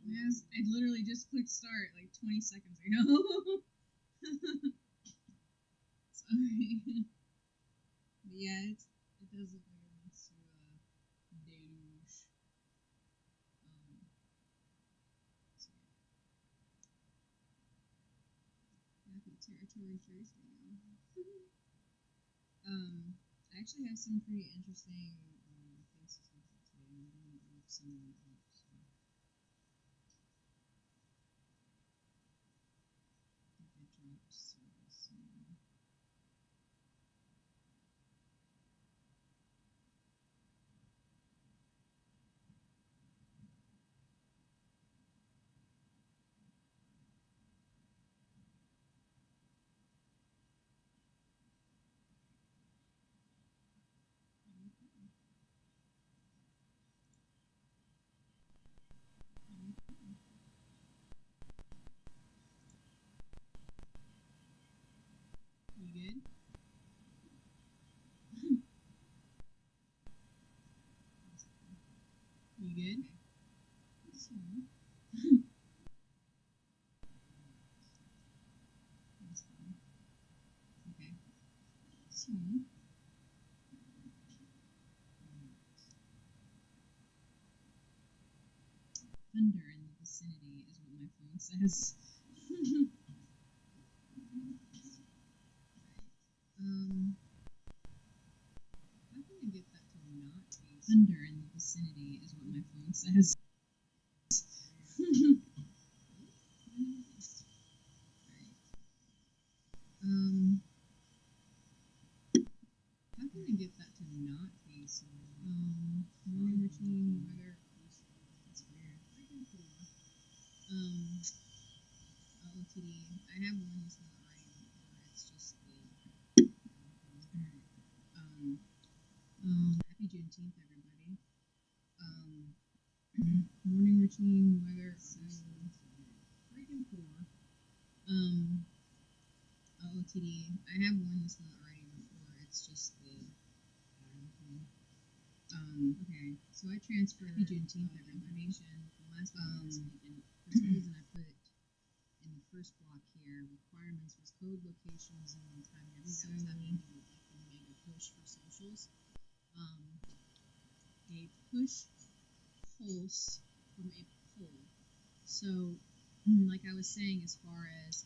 Yes, I literally just clicked start like 20 seconds ago. Sorry. But yeah, it does look like it wants to deluge. So yeah. Happy Territory Thursday, y'all. I actually have some pretty interesting things to talk about today. I'm going to look some of them up. So. I think I dropped some. You good? You good? So, that's fine. Okay. So, thunder in the vicinity is what my phone says. How can I get that to not be thunder in the vicinity is what my phone says. How can I get that to not be so? Morning routine, weather. That's weird. OTD. I have one that's not writing, or it's just the. Happy Juneteenth, everybody. Morning routine, weather. So freaking poor. OTD. I have one that's not writing, or it's just the. Okay, so I transferred Happy Juneteenth, everybody. From last week, and for some reason I put in the first block here, requirements was code, locations, and time. I think that was having to do with like the mega push for socials. A push pulse from a poll. So, like I was saying, as far as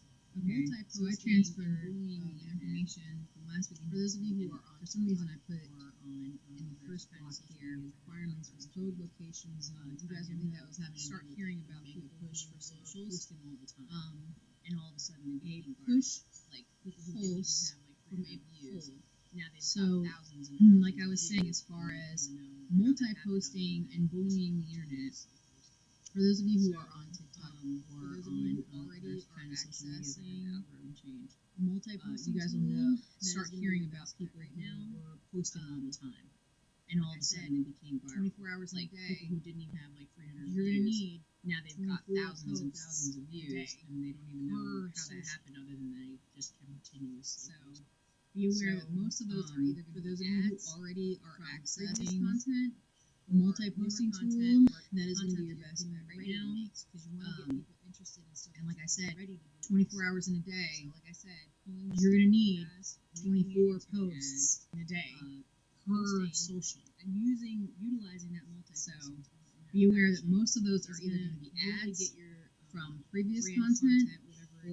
so I transferred information from last week. And for those of you who are on, for some reason I put on in the first block here, requirements was code, locations, and you guys will think that was having start hearing about people push for socials posting all the time. And all of a sudden, a push like pulse from a poll. Now they've got thousands and like I was saying, as far as multi-posting and bullying the internet. For those of you who are on TikTok or on already kind of social media that have algorithm change, multi-posting, you guys will know, start hearing about people right now who were posting all the time, and all of a sudden it became viral. 24 hours like people who didn't even have like 300 you're views. Gonna need now they've got thousands and thousands of views, and they don't even know how that happened, other than they just continuously. So be aware that most of those are either for those of you who already are accessing content. Multi-posting tool that is going to be your best bet right now, because you want to get people interested in stuff. And like I said, 24 hours in a day. So like I said, you're going to need 24 posts in a day per social, and utilizing that multi-posting. So be aware that most of those are either going to be ads from previous content,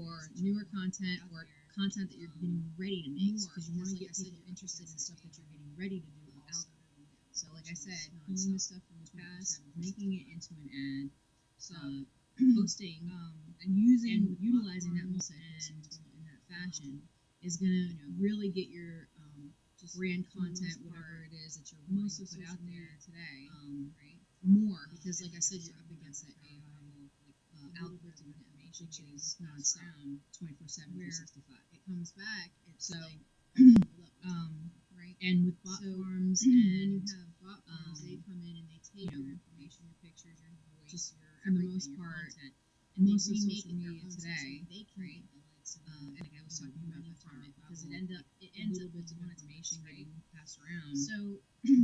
or newer content, or content that you're getting ready to make, because you want to get people interested in stuff that you're getting ready to do. So, like I said, pulling the stuff from the past, making it into an ad, posting, and utilizing that multi-posting tool in that fashion is going to really get your just brand content, whatever it is that you're wanting to put out there today, right? More, because like I said, you're up against that AI algorithm, which is nonstop, 24/7, 365. It comes back, it's so. Right? And with bot farms, and then you have bot farms, they come in and they take your information, your pictures, your voice, just for the most part, content, and most of social media today, they create the likes of, and like I was talking about before, because it ends ends little up bits of being information monetized, getting passed around. So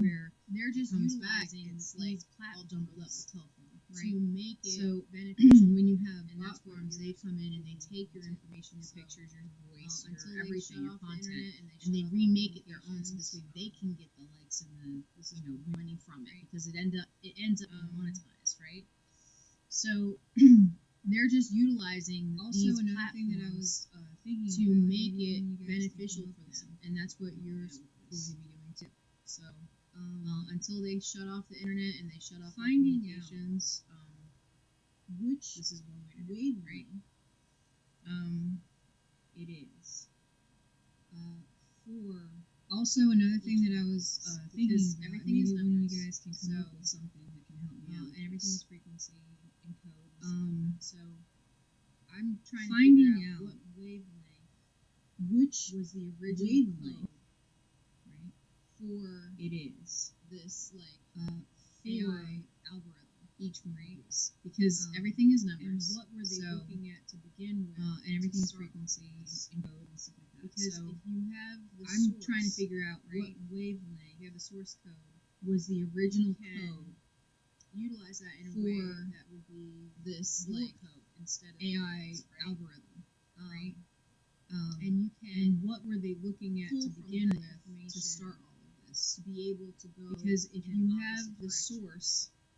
where they're just comes back, utilizing it's these like all jumbled up platforms with telephone, to right? make it So beneficial. when you have And bot that's what farms, you're they come in and they supposed to take your do. information, your So, pictures, your voice, until your they everything, shut your off the content, internet and shut they off remake it their own, so this way notifications, they can get the likes and the money from it, Right. because it ends up being monetized, right? So they're just utilizing Also, these another thing that I platforms was thinking to about, make maybe it when you guys beneficial can for come up with them, and that's what you're something going to be doing too. So Um, until they shut off the internet and they shut off the finding out communications, which this is one way to do it, right? wavelength It is. for Also, another thing that I was thinking because about, everything maybe is when you numbers. guys can come up with something that can help me out, and everything is is frequency and code. And so I'm trying finding to figure out out what wavelength which was the original wavelength, code right? for It is this like for AI algorithm. each one of these, because everything is numbers. And what were they so, looking at to begin with? and everything's to start frequencies and code and stuff like that. Because so if you have the I'm source, trying to figure out what right wavelength, you have the source code, was the original you can code utilize that in a for way that would be this your like code instead of AI theirs, right? algorithm, right? And you can And what were they looking at pull to from begin that with to information start all of this? to be able to go Because if in you an have opposite the direction. source,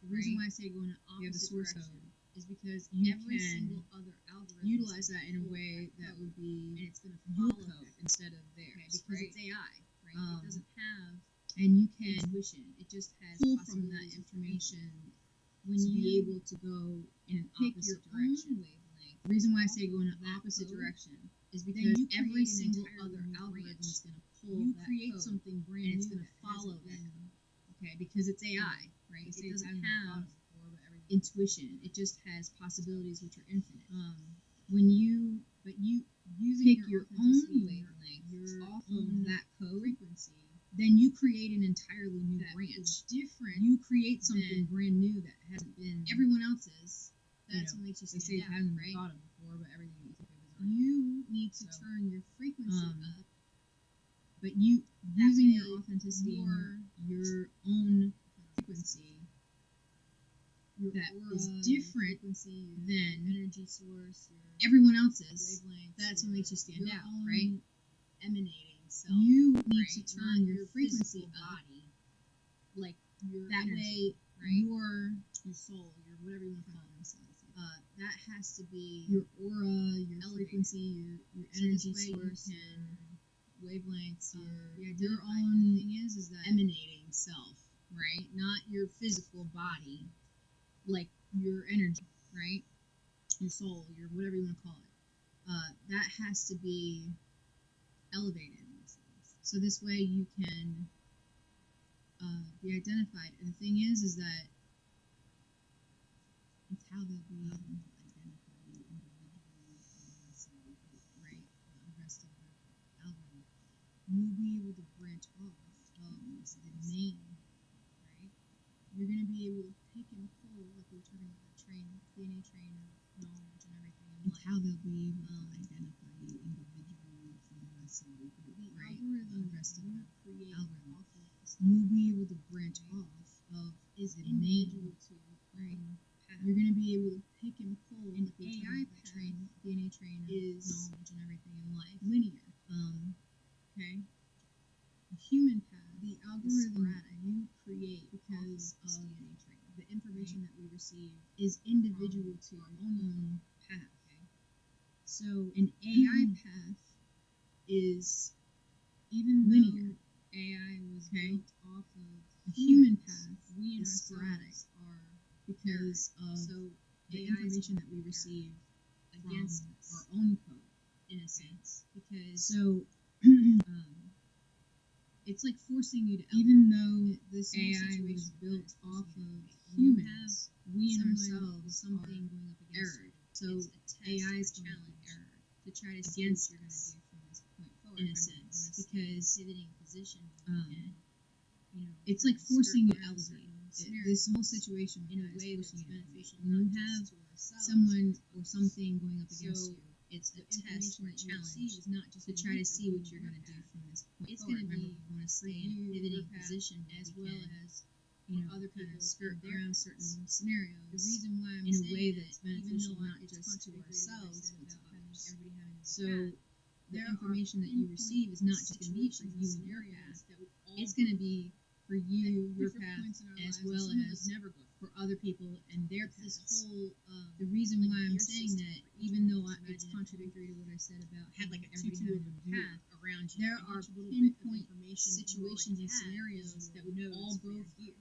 The reason right, why I say go in an you have the opposite source direction code, is because you every can single other algorithm utilize that in a way that would be and it's going to your follow code that instead of theirs, because right? it's AI, right? It doesn't have and you can intuition. It just has pull from that possibilities. information When to you be able to go in an pick opposite your direction. own wavelength. The reason why I say go in an that opposite code, direction is then because you every create an single entirely other new algorithm branch. is going to pull You that create code, something brand and it's new going to that follow hasn't that been code. Okay, because it's AI, right? It It doesn't hasn't have before, but everything intuition. It just has possibilities which are infinite. Um, When you but you using pick your own authenticity, wavelength your off own of that code, frequency then you create an entirely new that branch. is different. You create something than brand new that hasn't been everyone else's. you That's know, what makes you they stand say it out, hasn't been right? thought of before, but everything that you think of is already. You need to So, turn your frequency up. But you That using way your authenticity and your your own frequency Your that aura, is your different frequency, your than energy source, your everyone else's. wavelengths. That's what makes you stand your out, own right? Emanating self. You need right? to turn Not your frequency physical up. body, like your That energy, way, right? your soul, your whatever you want to call it. That has to be your aura, your elevated. frequency, your So energy this way source, you can wavelengths, be your identified. own The thing is that emanating self, right? Not your physical body, like your energy, right? Your soul, your whatever you want to call it. That has to be elevated. So this way you can be identified. And the thing is that it's how they'll be able to identify you individually from the right? The rest of the algorithm. You'll be able to branch off of the main, right? You're going to be able to pick and pull, like we were talking about that DNA train of knowledge and everything. It's how they'll be able to identify you individually from the rest of the group, right? Algorithm The rest of the create algorithm. off of You'll be able to branch off of is the individual main, to right? path. You're going to be able to pick and pull An like we were AI talking about DNA train of is knowledge and everything in life. linear. Okay. A human path, The is algorithm sporadic you create because of DNA train. the information right? that we receive is individual to our our own path. Okay. So an AI path is Even linear. though AI was Okay. built off of A human humans, path we is sporadic ourselves are because of so the AI is information that we receive against from us, our own code, in a sense, because So it's like forcing you to even though this AI was built off of you humans, we in someone ourselves with something are going up against error. you. So It's a test AI is or a going to challenge be error to try to see against what you're going us, to do from this point forward. in a I mean, sense, you wanna stay because pivoting position um, and it's try like to forcing you skirt to around elevate. certain This scenarios whole situation in a is way that's forcing you to elevate. beneficial When you not have just to ourselves, someone but to or others. something going up against So, you, it's a the test or a information that you challenge receive is not just to try to see what you're going to do from this point It's forward. going to Remember, be we want to for stay in a you, pivoting your path, position as we well can, as other kind people of skirt and their around paths. certain scenarios. The reason why I'm in a saying way that, that's beneficial even though not it's just to contradictory ourselves to what I but said to about others. everybody having their So path, the there information are that you receive is not just going to be for situations you and and your scenarios path. that we all It's going to go be for you, at your different path, points in our as lives, and well some of as us never go for other people and their through this paths. whole The reason like why I'm gear saying system that, for each even one though of us. it's Imagine if contradictory to what I said about had like a everybody tutu having of a a gear path, around you, there and are each little bit of pinpoint information that you situations already and have scenarios is that your we all nodes for go your through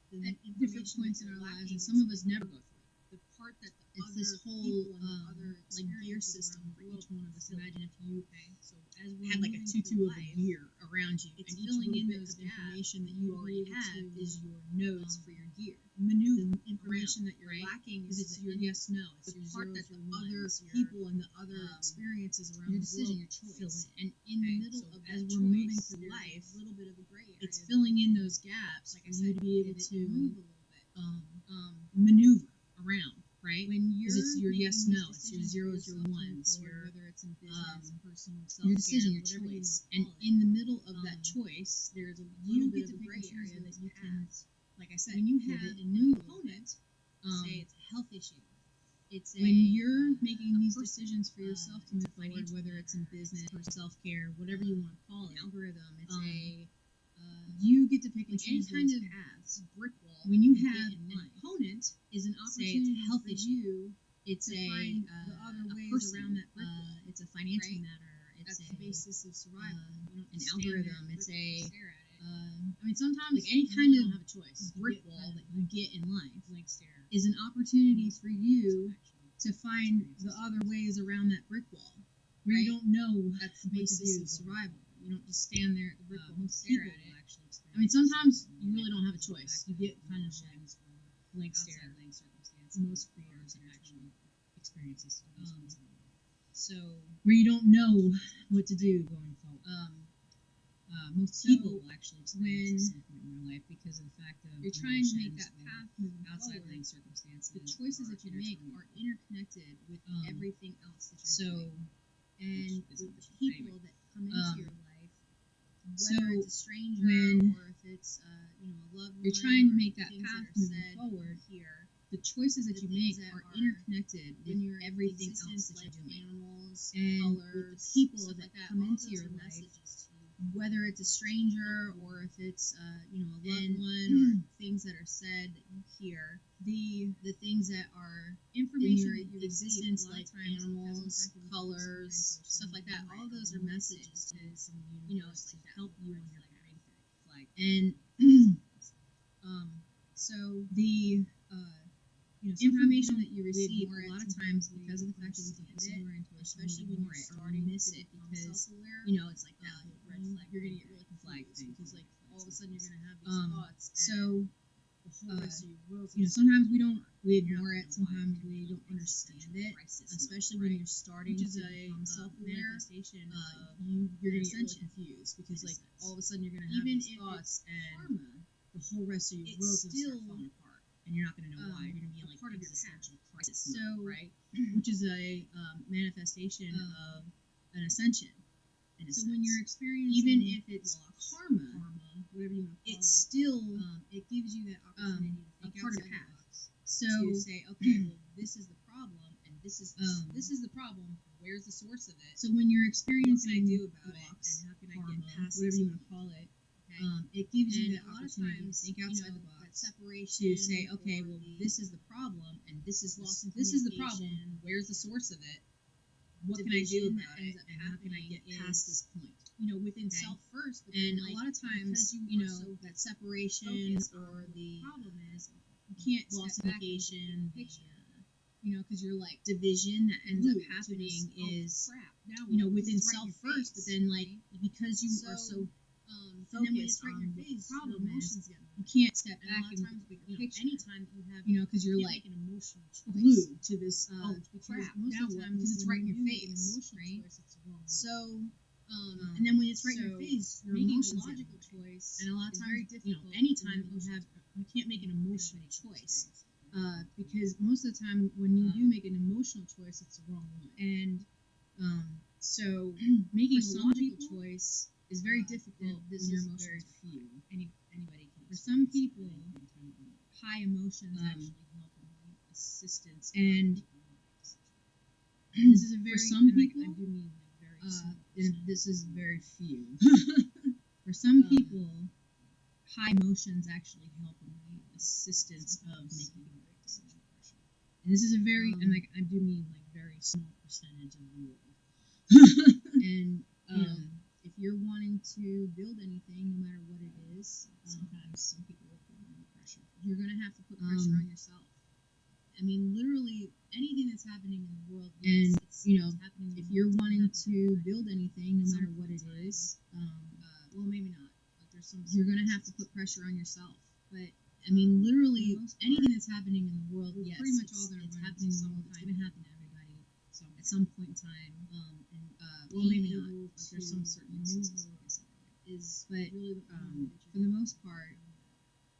The at different information points that in you're our lives, lacking and some of us is never go through it. the part that the It's other this whole people and the other like gear experiences system around for the each world one of us. fill Imagine if you So as we're had like a moving tutu through of a life, gear around you, it's and each filling little in bit those of information that gaps you to be already able have to, is your nodes for your gear. maneuver The information that you're right? lacking Because is it's the your yes, no. It's the your part zeros, that the your other ones, your people and the other experiences around your the decision, world your choice. fill in. And in the middle So of as that we're moving choice, through there's life, a little bit of a gray area. it's that filling you in can, those gaps, like for I you said, to be able pivot to and move a little bit. maneuver Around, right? when you're Because it's your making yes, these no. It's your decisions for zeros, your yourself to move ones, forward, your whether it's in business, personal, your self-care, decision, your whatever you choice. want to And call it. in the middle of that Um, choice, there's a you little get bit to of a pick gray and choose area that those you can, paths. like I said, When you pivot have and an move. opponent, say it's a health issue, it's When you're making a these person, decisions for yourself to it's move a forward, financial whether it's in matter, business or it's self care, whatever you want to call an it, algorithm, it's you get to pick and any choose kind those of paths. brick wall. When you get have in an life. opponent, Is an say it's opportunity a health for issue, you it's to a find the other a ways person, around that brick wall. it's a financial right? matter, it's That's the basis of survival. You don't an just stand there algorithm, and it's brick wall a and stare at it. I mean, sometimes Like any you kind really of don't have a choice. You brick get wall kind that of you get in life blank stare. is an opportunity for you Actually, to find the other ways around that brick wall where Right? you don't know That's the what to basis do of going survival. forward. You don't just stand there at the brick wall and Most stare people at it. will actually experience. I mean, sometimes this you really don't have a because of the choice. fact You that get kind of like emotions or blank outside stare. living circumstances. Most creators actually experience this. So where you don't know what to do going forward. Most So people will actually when experience this at some point in their life because of the fact of you're trying to make emotions that or path moving outside forward, living circumstances. the choices or that you inner make turmoil. are interconnected with everything else that you're So doing. And which with isn't the true. people Anyway. that come into your life, so whether it's a stranger when or if it's a loved one, you're trying to or make that things path that are moving said forward, here, the choices that the you things make that are are interconnected with in your everything existence, else that like you're doing. animals, And colors, with the people stuff that like that, come all into those your are life, messages to you. whether it's a stranger or if it's a loved And one or things that are said that you hear, the things that are Information in that your you receive existence, a lot of like times animals, because of the fact that we colors, focus on stuff like that. All those are messages to from the universe universe, to like that help you Lord on your flag, path. flag. And So the information sometimes that you receive we a ignore lot it, of sometimes times because of the fact that we understand focus it, on our intuition, especially we when ignore you're it or starting we miss to it become because self-aware. it's like that whole red flag. You're gonna get really flag confused thing. because like all of a sudden you're gonna have these thoughts. So The whole rest of your world's sometimes we You're ignore not it, gonna sometimes lie. we don't understand it, especially when right? you're starting Which is to a become self-aware. manifestation of You're gonna get really ascension, confused because in a like sense. all of a sudden you're gonna have Even these if thoughts and karma, the whole rest of your it's world's gonna still start falling apart, and you're not gonna know why. You're gonna be in a like part of your existential crisis So, mode, right? Which is a manifestation of an ascension. In a So sense. when you're experiencing even if it's loss, karma, whatever you want to call it's still it gives you that opportunity to a think part of outside your the path. box. So To say, okay, well, this is the problem, and this is the problem. Where's the source of it? so when you're What can experiencing I do about loss, it? And how can I karma, get past whatever this you want to point? call it, Okay? it gives And you that a lot of opportunity times, to think outside the that box. separation To say, okay, or well, the this is the problem, and this is loss in this is the problem. communication, Where's the source of it? What can I do division about that ends it? up And how can I happening get past is, this point? within Okay. self first, but And then, a lot of times, because you are so that separation focused on or what the problem is, you can't loss step back communication, the picture. because you're like division that ends up Glued to happening this, is crap. Now within this is right in self your first, but face, then like right? because you are so and then when it's focused right in on your what face, the problem your is, emotions get you involved. can't step And a back lot and of look times, at the bigger picture. anytime that you have, because you're you like make an emotional choice. glued to this because crap. most Now of the what? time, Because it's when right in you your do make an face, emotional right? choice, it's wrong. So And then when it's right in your face, your making a emotions get logical involved. choice And a lot of is times, very difficult. anytime when you can't make an emotional choice. because most of the time when you do make an emotional choice, it's the wrong one. And So making For a some logical people, choice is very difficult this when your is emotions very are few. Anybody can. For some experience people, anything kind of in life. high emotions actually help in the assistance of And making the right decision. This is a very for some people, I do mean like very small. this is very few. For some people, high emotions actually help in the assistance of making the right decision. And this is a very and like I do mean like very small percentage of the world. And if you're wanting to build anything, no matter what it is, sometimes some people will put more pressure. You're gonna have to put pressure on yourself. I mean, literally anything that's happening in the world. And If you're wanting to build anything, no matter what it is, well, maybe not. But there's some. You're gonna have to put pressure on yourself. But I mean, literally anything that's happening in the world. Yes, pretty much all gonna. It's happening in the world. It's gonna happen to everybody. At some point in time. Well, maybe not. But there's some certain instances, like I said earlier. But really, for the most part,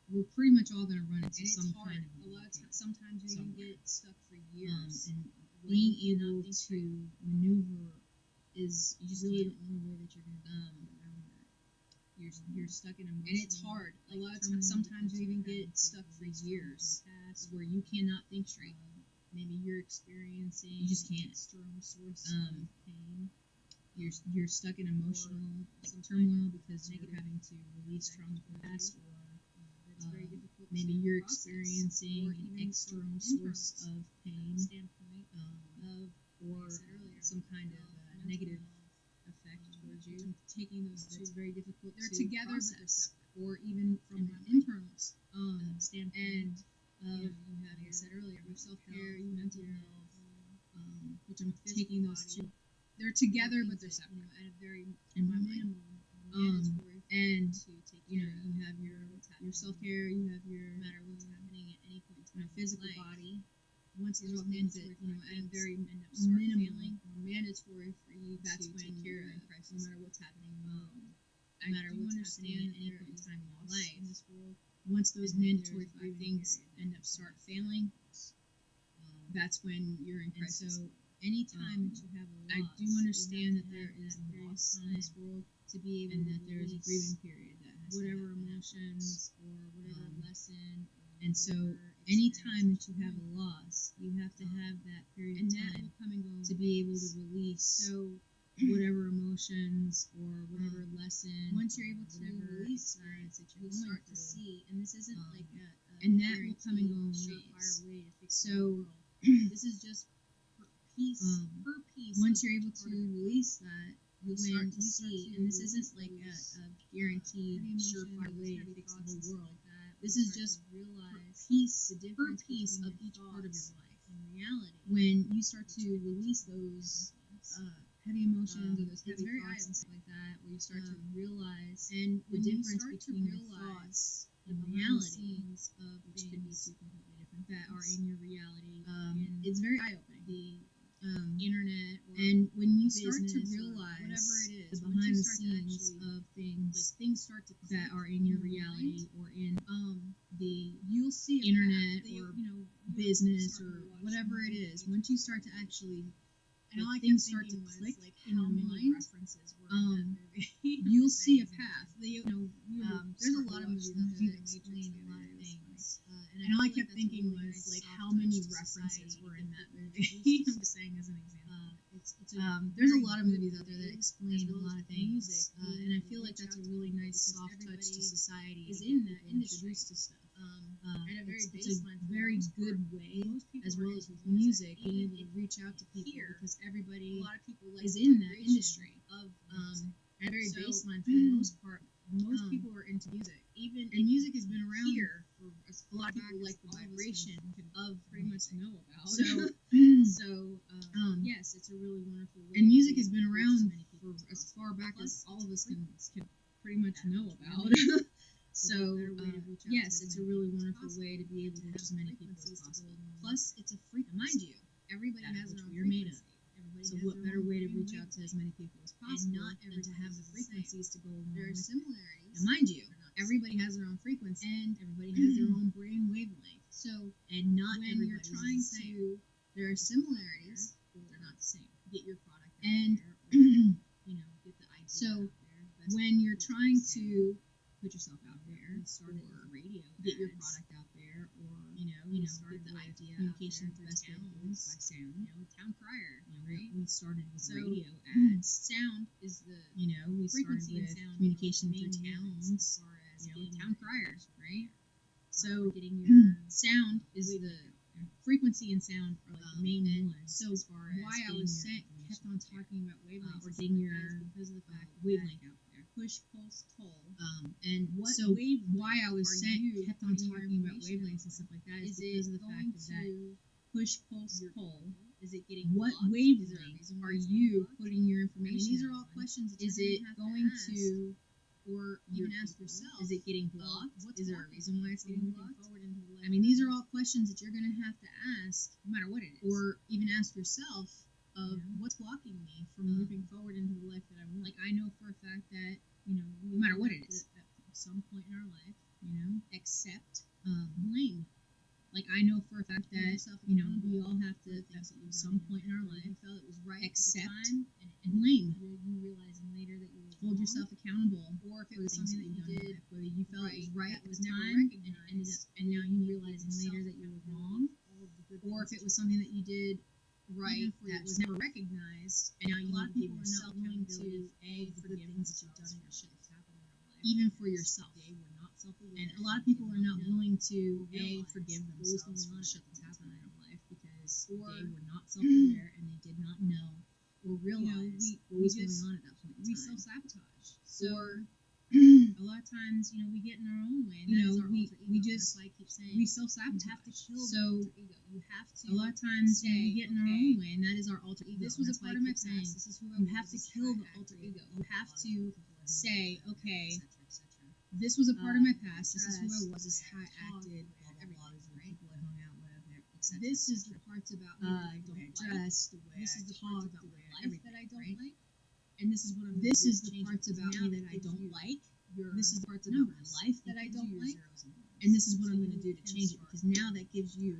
we're pretty much all going to run into some kind of a lot of times. Sometimes you even get stuck for years. And being able to maneuver is really the only way that you're going to get around that. You're stuck in emotional. And it's hard. A lot of times, sometimes you even get stuck for years where you cannot think straight. Maybe you're experiencing. You just can't. External source of pain. You're stuck in emotional turmoil because you're having to release trauma from the past, or maybe you're experiencing an external source of pain or some kind of negative effect towards you. Taking those two is very difficult. They're together, but they're separate. Or even from an internal standpoint. And you have, like I said earlier, your self-care, your mental health, which I'm taking those two. They're together, but they're separate. At a very minimum, and you have your self-care, you have your no matter what's happening at any point in time, physical body. Once those things at a very minimum or mandatory for you to take care of, no matter what's happening in the world, no matter what's happening at any point in time in your life in this world. Once those mandatory things end up start failing, that's when you're in crisis. So anytime that you have a loss, I do understand that there is loss in this world to be able, and that there is a grieving period that has whatever emotions or whatever lesson. And so anytime that you have a loss, you have to have that period of time to be able to release. So whatever emotions or whatever lesson. Once you're able to release that, you'll start to see, and this isn't like and that will come and go in waves. So this is just per piece. Once you're able to release that, you'll start to see, and this isn't like a guaranteed, surefire way to fix the whole world. This is just per piece of each part of your life. In reality, when you start to release those heavy emotions or those heavy thoughts and stuff like that, where you start to realize and the difference between your thoughts and reality, which could be two completely different that are in your reality. It's very eye-opening. The internet, and when you start to realize whatever it is, the behind the scenes of things, like things start to that are in your reality or in the you'll see internet or business or whatever it is. Once you start to actually and all things start to click like in your mind, you'll see a path. There's a lot of movies out there that explain a lot of things. And all I kept thinking was like how many references were in that movie. I'm just saying as an example. There's a lot of movies out there that explain a lot of things, and I feel like that's a really nice soft touch to society. Is in that industry to stuff. At a very good way, as well as with music, being able to reach out to people because everybody, a lot of people is in that industry of at a very baseline for the most part. Most people are into music, and music has been around here for a lot of people like the vibration of pretty much know about. Yes, it's a really wonderful way. And music has been around for as far back as all of us can pretty much know about. So, yes, it's a really wonderful way to be able to have as many people as possible. Plus, it's a frequency. Mind you, everybody has their own frequency. So, what better way to reach out to as many people as possible than to have the frequencies to go along with? There are similarities. And mind you, everybody has their own frequency, and everybody has their own brain wavelength. So, and not when you're trying to, there are similarities, but they're not the same. Get your product And get the idea so out there. when you're trying to put yourself out there, started or with radio get your ads, product out there, or started get the with idea communication out there, through best way to do it is by towns. sound. Town crier, Right? we started with So, radio ads. Sound is the We started frequency and with sound communication are the through main towns. ones, as far as town criers, right? So Getting your sound is the frequency and sound are like the main ones. So as far as why I getting was your kept on talking about wavelengths or and getting stuff like your that is because of the fact wavelength that out there. push, pulse, toll. And What so wavelength why I was are saying you kept on putting your talking about information wavelengths and out stuff like that Is because of it the fact going of that to push, pulse, your pull. Is it getting What blocked? wavelength Is there a reason are why it's you getting blocked? putting your I mean, information these are all on? questions that Is you're it gonna have going ask, to, or your even ask people? yourself? Is it getting of blocked? what's Is there a blocking reason me why it's from getting moving blocked? forward into the life I mean, that these I are want? all questions that you're going to have to ask, no matter what it is, or even ask yourself of what's blocking me from moving forward into the life that I want. like, I know for a fact that we no matter all what have it is, at some point in our life, accept blame. Like, I know for a fact Hold that yourself we accountable all have for to the things that you've at done some in point in our where life you felt it was right accept at the time, and blame. you realizing later that you were Hold wrong, yourself accountable or if it for was the things something that that you've you done in did life, whether you felt it was right that at was the never time and recognized, now you realizing later that you were wrong, or if it was something that you did right that was never recognized and now you a lot need of to give people are yourself not willing accountability to for the good things that you've done in your shit life, that's happened in their life, even for yourself. they were not self-aware, And a lot of people are not willing to realize forgive what was themselves for going on the at shit that that's point in happened in time. their life because Or, they were not self-aware and they did not know or realize what was going on at that point in we time. self-sabotage. So Or a lot of times, we get in our own way. And that is our alter ego. we just That's why I keep saying we self-sabotage. you have to kill So the alter ego. You have to. a lot of times say, we get in our okay, own way, and that is our alter ego. This was a That's why part I of my keep saying past. This is who I you was. have to This is kill how I the alter acted. ego. You have to say, okay, etc. this was a part of my past. This is who I was. This is how I acted. Everything, These are the right? people I hung out with, etc. This is the parts about me that I the way I don't like. dressed, the way This I is the talked, parts about the my way life everything, that I don't right? like. And this is what I'm. This gonna is do to the change parts it, 'cause about now me that I gives don't you like. your This is the parts about my numbers. life It that I gives don't you like. zeros and ones. And this is what So I'm going to you do to can change it start because now that gives you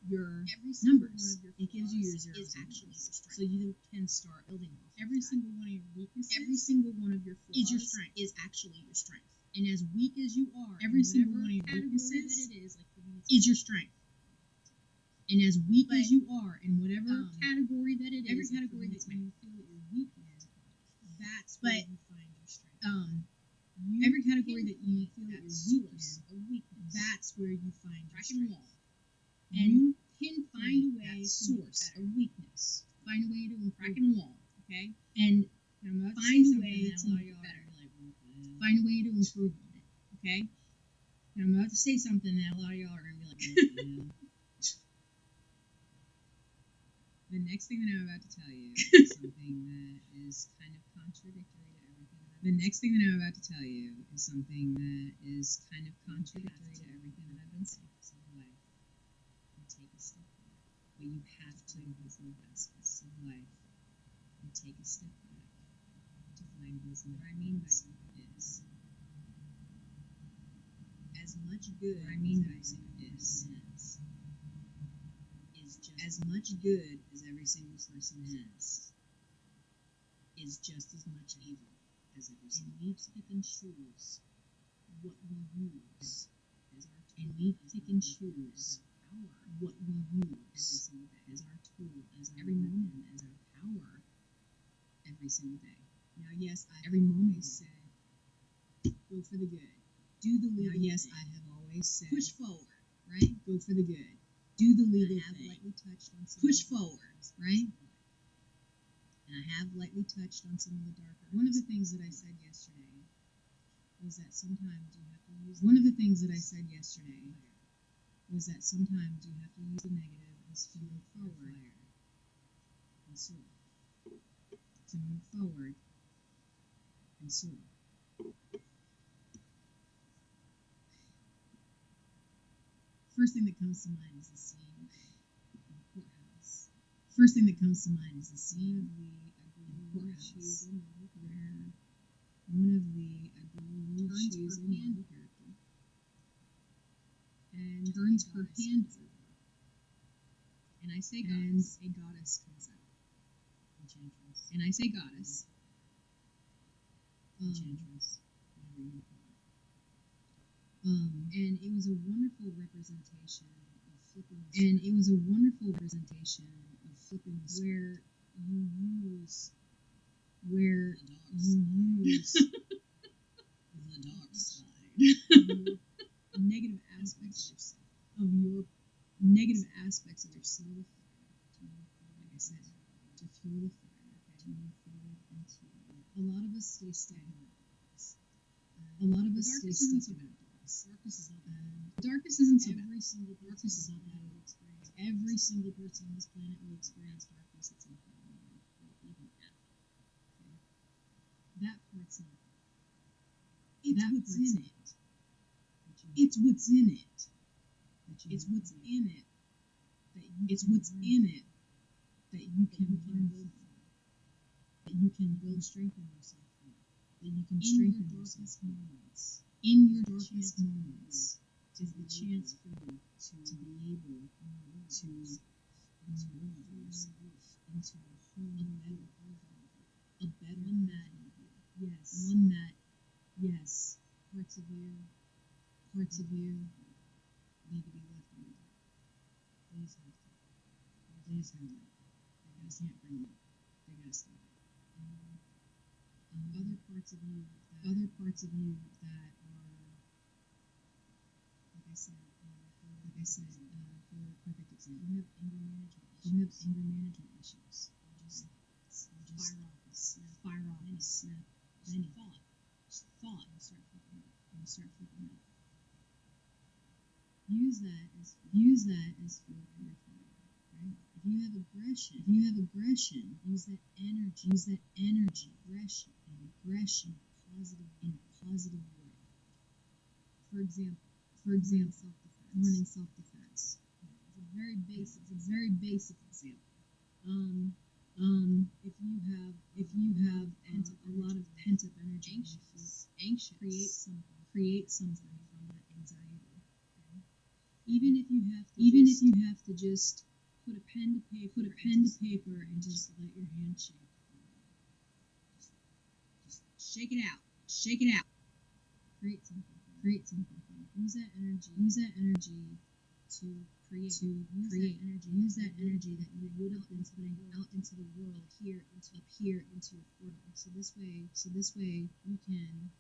your every single numbers. one of your It gives you your flaws zeros is and actually ones. your strength. So you can start building off of Every that. single one of your weaknesses, Every single one of your flaws is your strength. is actually your strength. And as weak as you are, Every in single whatever one of your category weaknesses that it is, like for me, is your strength. And as weak But, as you are in whatever category that it is, every like for category me, that it's you feel that you're weak in, that's But, where you find your strength. you every category that you feel that that you're source, weak in, a weakness, that's where you find your crack strength. and wall. And You pinpoint find a way that to source, make a weakness. Find a way to improve. crack and wall, okay? And And I'm about to find say a something way that to a lot make of it y'all better. are gonna be like, Find a way to improve on it. Okay? And I'm about to say something that a lot of y'all are gonna be like, The next thing that I'm about to tell you is something that is kind of contradictory to everything that I've been saying. So you have to life and take a step back. But you have to these little aspects of life and take a step back to find these little what I mean by is as much good what I mean by is just as much good as every single person has is just as much evil as every single person. And we pick and choose what we use as our tool. And we pick and choose what we use as our tool, as our every moment, as our power every single day. Now, yes, I every moment said, go for the good. Do the legal thing. Yes, I have always said, push forward, right? Go for the good. Do the legal thing. I have lightly touched on some push forward, right? And I have lightly touched on some of the darker. One of the things that I said yesterday was that sometimes you have to use. One of the things that I said yesterday was that sometimes you have to use the negative as fuel forward and soar. To move forward and soar. First thing that comes to mind is the scene in the courthouse. First thing that comes to mind is the scene of the, I believe, courthouse, where one of the, I believe, she's a model character, and turns her hand over. And I say goddess, a goddess comes out. And Enchantress. And I say goddess. Enchantress. Whatever you call it. And it was a wonderful representation of flipping. And it was a wonderful representation of flipping where you use the dark side. Negative aspects of yourself. Of your negative aspects of yourself. Like I said, to fuel the fire. To move forward into. A lot of us stay stuck in that box. A lot of us stay stuck in that box. Darkness isn't so bad. Every single darkness is not bad. Every single person on this planet will experience darkness at some point in their life, or even now. Okay? That part's not bad. It's what's in it. It's what's in it. It's what's in it. It's what's in it that you can learn from. That you can build strength in yourself from. That you can strengthen yourself moments. In your darkest moments is the chance for you to be able to evolve yourself into a whole new a better one that yes, parts of you need to be left in the dark. They just have to. They just can't bring them up. They gotta stay there. Other parts of you that are, like I said, for a perfect example, you have anger management issues. You just fire off and snap. Any thought, and start flipping out. Use that as fuel for your fire, right? If you have aggression, use that energy, aggression in a positive way. For example, learning self-defense. It's a very basic example. If you have a lot of pent-up energy, anxious, create something from that anxiety. Okay? Even if you have to just put a pen to paper and just let your hand shake. Just shake it out. Create something. Use that energy to create. Use that energy that you would have been putting out into the world up here into your portal. So this way you can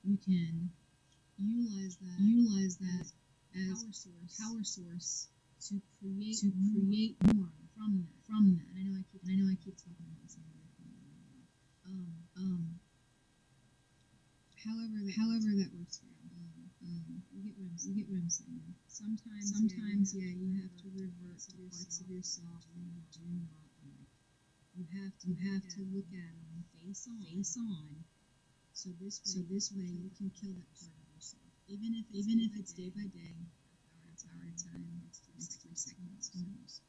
utilize that as power source to create more from that. And I know I keep talking about this. However that works for you. You get what I'm saying. Sometimes, you have to revert to parts of yourself that you do not like. You have to look at them face on. So this way you can kill that part of yourself. Even if it's day by day, hour at a time, next 3 seconds, who knows?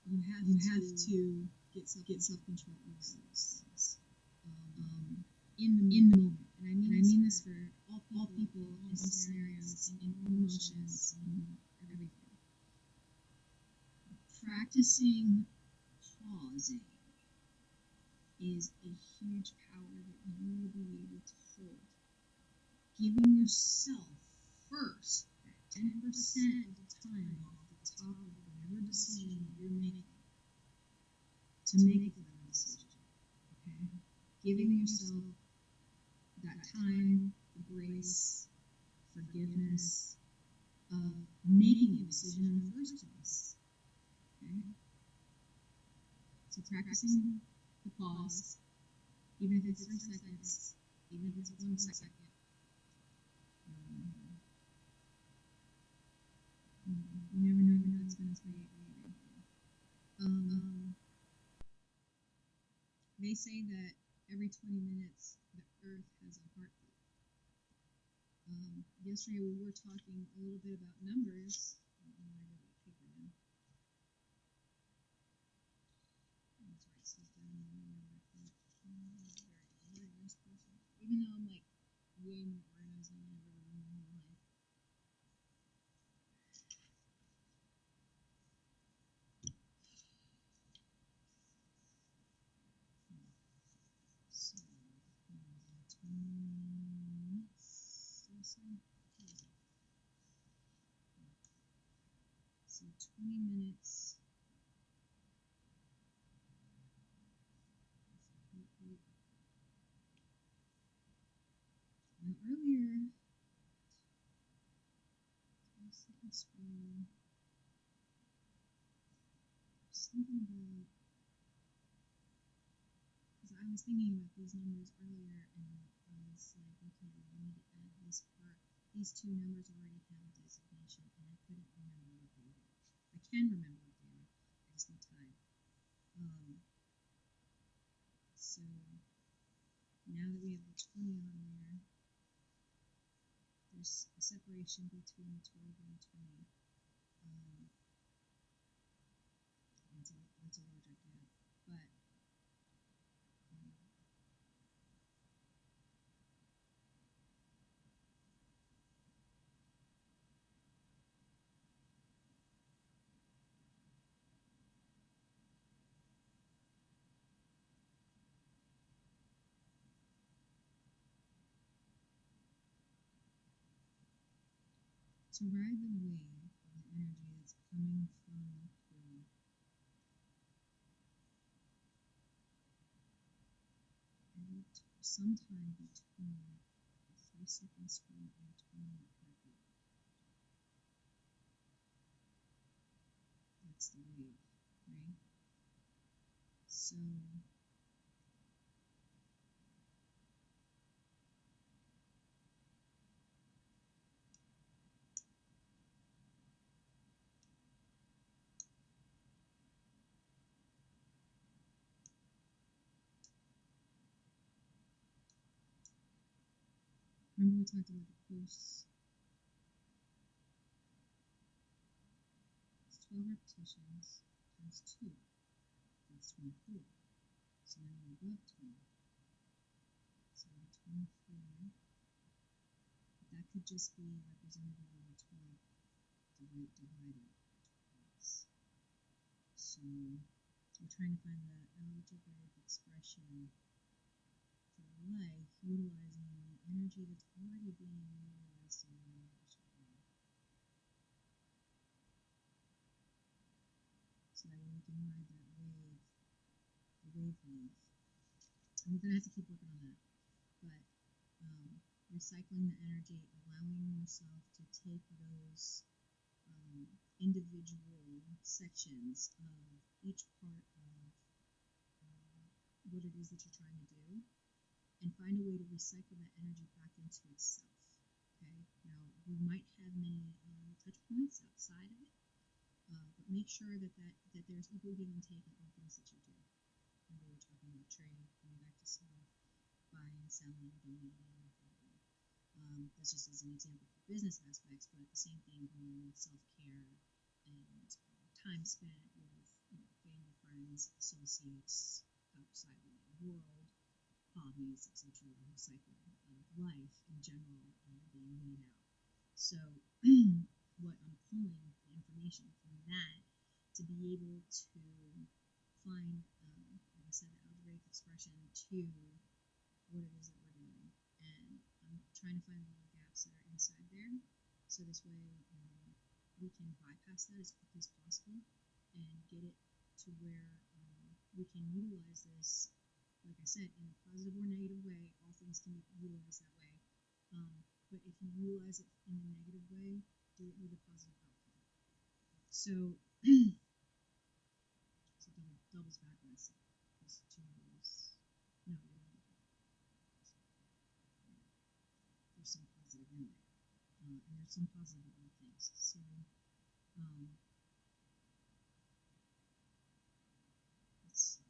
You have to get self-control over those things. In the moment. And I mean this for all people in scenarios, in emotions, in everything. Practicing pausing is a huge power that you will be able to hold. Giving yourself first that 10% of the time off the top of whatever decision you're making to make that decision. Okay? Giving yourself that time, the grace, forgiveness of making a decision in the first place. Okay? So practicing the pause, even if it's 3 seconds, even if it's 1 second. You never know when that's going to create anything. They say that every 20 minutes the earth has a heartbeat. Yesterday we were talking a little bit about numbers. I don't know why I wrote that paper down. Let's write stuff down and remember that. I'm a very organized person. Even though I'm like way more organized than I've ever been in my whole life. say? What is it? So 20 minutes. Now earlier, 20-second scroll. Something about, because I was thinking about these numbers earlier, and I was like, okay, well, I need to add this part. These two numbers already have a designation, and I couldn't remember what they were. I can remember what they are. I just need time. So now that we have the 20 on there, there's a separation between the 12 and the 20. That's a larger gap, but to ride the wave of the energy that's coming from the pool, sometime between a 3-second scroll and a 20-minute heartbeat. That's the wave, right? So remember we talked about the posts. It's 12 repetitions times 2. That's 24. So now we're above 20. So we're at 24. But that could just be representative of a 12 divided twice. So we're trying to find the algebraic expression for life utilizing the energy that's already being utilized in the universe right now. So that way we can ride that wave, the wavelength. And we're going to have to keep working on that. But recycling the energy, allowing yourself to take those individual sections of each part of what it is that you're trying to do, and find a way to recycle that energy back into itself. Okay. Now you might have many touch points outside of it, but make sure that there's equal give and take in all things that you do. Remember, we're talking about trade, coming back to self, buying, selling, donating, and helping. That's just as an example for business aspects, but the same thing going on with self-care and time spent with family, friends, associates outside the world, hobbies, etc. The whole cycle of life in general being laid out. So what I'm pulling the information from that to be able to find, like I said, the algebraic expression to what it is that we're doing. And I'm trying to find the little gaps that are inside there, so this way we can bypass that as quickly as possible and get it to where we can utilize this, like I said, in a positive or negative way. All things can be utilized that way. But if you utilize it in the negative way, do it with a positive outcome. So, so doubles back on itself. Those two numbers. No, they don't. There's some positive in there. And there's some positive in all things. So, let's see.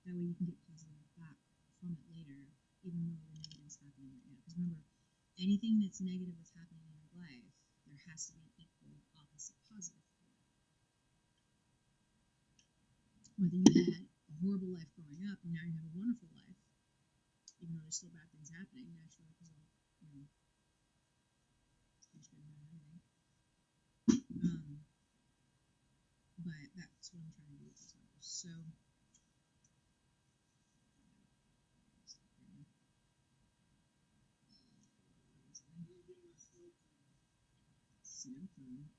That way you can get positive back from it later, even though the negative is happening right now. Because remember, anything that's negative that's happening in your life, there has to be an equal opposite positive for it. Whether you had a horrible life growing up and now you have a wonderful life, even though there's still bad things happening naturally, because speech didn't matter anything. But that's what I'm trying to do with these numbers. So no fun.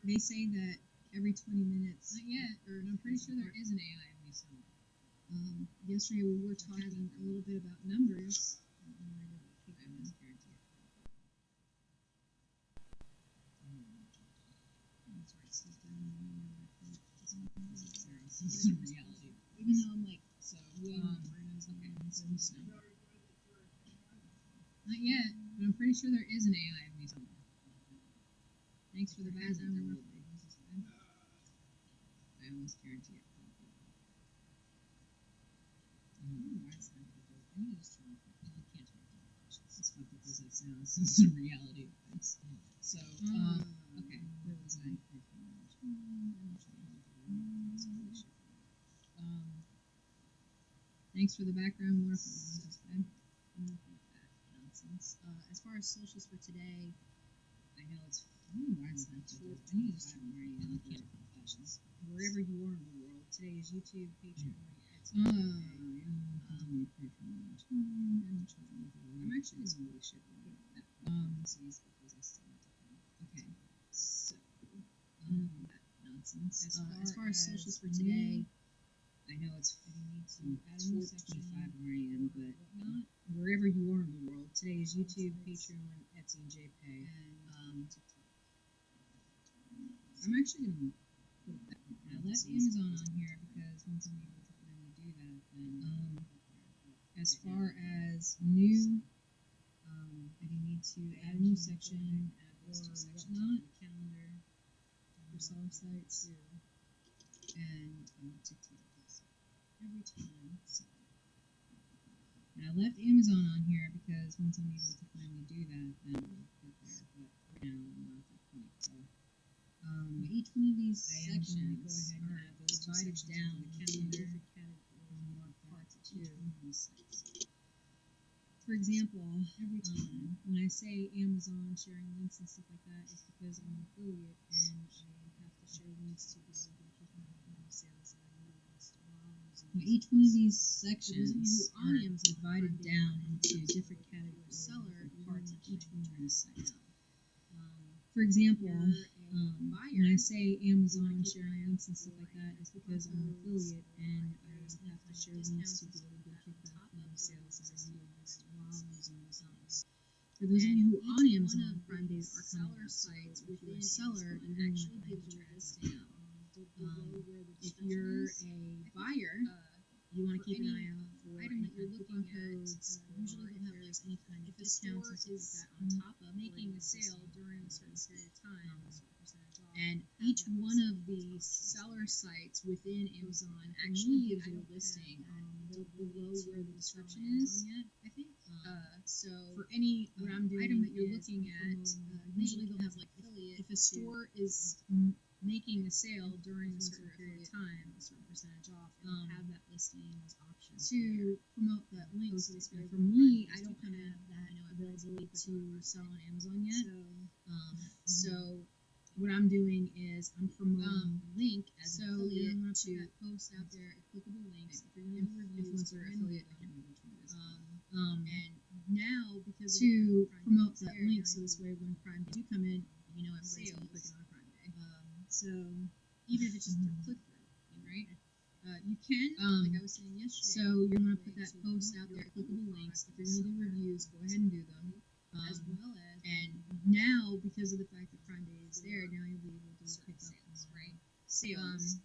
They say that every 20 minutes. Not yet, or I'm pretty sure there is an AI in me somewhere. Yesterday we were talking a little bit about numbers. I almost guarantee it. That's right, sit down and This is a reality. even though I'm like, So, okay, some snow. Not yet, but I'm pretty sure there is an AI in me somewhere. Thanks for the background. There will be. I almost guarantee it. I need to just turn off. You can't turn off notifications. It's not because that sounds. This is a reality of things. So, okay, where was I? Thanks for the background, Laura. Nonsense. as far as socials for today, I know it's. I need to just turn wherever you are in the world. Today is YouTube, Patreon, Etsy. I'm actually just really shit at because I still need to find. Okay, so that nonsense. As far as socials for today, I know it's you need to add a new section, 12:25 where I am, but whatnot. wherever you are in the world, today is YouTube, Patreon, Etsy, and JPay, And TikTok. I'm actually gonna put it back. I left Amazon on here because once I'm able to finally do that, then as far as new, And you need to add a new section, add those two sections to whatnot. the calendar, For seller sites too, and TikTok every time. So. And I left Amazon on here because once I'm able to finally do that, then I'll get there. But right now I'm not at that point. So each one of these I am going to go sections ahead and add those two divided sections down to the into calendar. different categories, more parts Each too. one of these sites. For example, Every time. when I say Amazon sharing links and stuff like that, it's because I'm an affiliate and I have to share links to be able to kick my sales and each one of these sections are divided down into different categories, Seller parts of each one of these sites. For For example, buyer, when I say Amazon sharing links and stuff like that, it's because I'm an affiliate and I have to share links to be able to get a kickback from my sales that I realized while using Amazon. For those of you who are on Amazon Prime Day are seller coming up, sites if you're within a seller, Amazon you're actually going to gives you a track listing down. below where the If description you're is. a buyer, You want to for keep an any eye out for item any that you're kind of looking coupon at, codes. usually Or they'll if have there's like any kind of if a discounts store and stuff is like that on top of making a where sale you're during a listing certain period of time, a certain percentage off, and have each that one of listing these option. seller sites within Amazon For actually me, gives I you a don't listing have that below ability where to the description sell on is. Amazon yet, I think. So For any what I'm doing item that you're is looking I'm at, promoting usually link they'll have as an like affiliate if a to store is making a sale during a certain period of time, a certain percentage off, and have that listing as options to promote that link. So this way For when me, Prime I don't Days do come in, have that I know availability it's to sell on Amazon yet. So So what I'm doing is I'm promoting link as so an affiliate you're gonna to put that post out there, clickable links. If you're going to do reviews, influencer, go ahead and affiliate, do I them. can't remember which one it is. And now because of To the fact that Prime promote Day is that there, link, now so this you- way when Prime Day do come in, you know everybody's sales. gonna be clicking on a Prime Day. So Even if it's just for click through, right? You can, like I was saying yesterday. so you're gonna put way that to post promote out there, your clickable own links. If product you're gonna do seller, reviews, go ahead and do them. as well as And now, because of the fact that Prime Day is there, now you'll be able to pick up sales, on right? sales.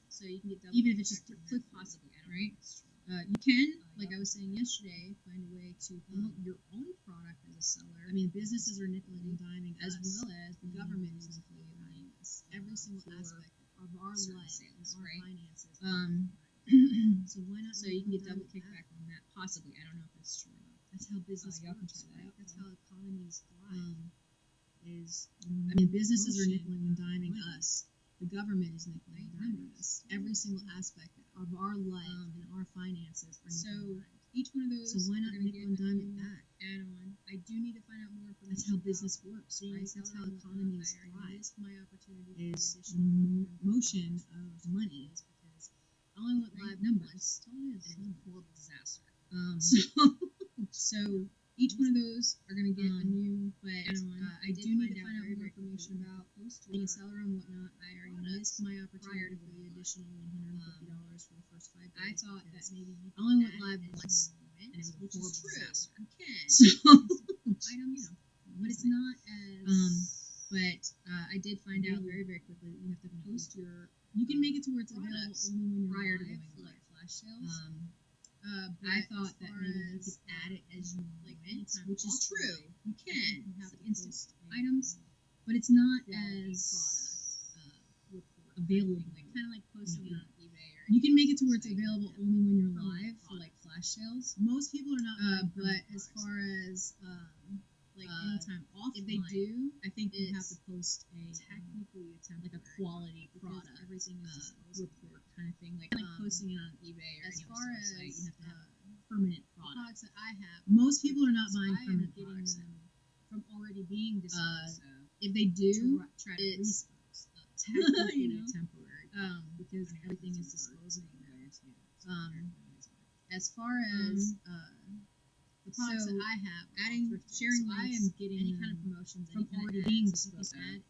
So you can get double Even if it's just kickback click from that, possibly, I don't right? know if it's true. You can, like I was saying yesterday, find a way to promote your own product as a seller. I mean, businesses are nickel and diming as us, well as the government is nickel and diming us. Every single for aspect of our certain life sales, and our right? finances. So why not? So you can get nickel and double dime it kickback on that, possibly. I don't know if it's true or not. That's how business y'all can works, try that right? out, That's though. how economies thrive. Is I mean, businesses are motion nickel and diming money. us. The government is nickel and diming us. Every single aspect of our life and our finances are nickel and dimed. Each one of those. So why not we're gonna nickel and get dime a it new back? Add-on. I do need to find out more information. That's how about business works, being right? a That's seller how and economies I thrive. missed my opportunity. Is motion of money. Because I only went live once, and it was a horrible disaster. So each one of those are going to get a new, but I do need to find out more information about being a seller and whatnot. I already missed my opportunity to pay additional $150 for the first 5 days. I thought that maybe I only went live once, and it was a horrible disaster. You can. So, but it's not as. But I did find out very, very quickly that you have to post your. You can make it to where it's available only when you're prior to going live. Like flash sales. I thought that maybe you could add it as you went, which is true. You can. You have instant items, but it's not as available. Kind of like posting it on eBay. You can make it to where it's available only when you're live for like flash sales. Most people are not. But as far as anytime offline, if they do, I think you have to post technically like a quality product. Everything is report kind of thing, like posting it on eBay or as far as you have to have permanent products that I have. Most people are not buying permanent products from already being disposed of. If they do, try to dispose of technically temporary, because everything is disposable there too. As far as the products that I have, sharing links, I am getting any kind of promotions from already being disposed of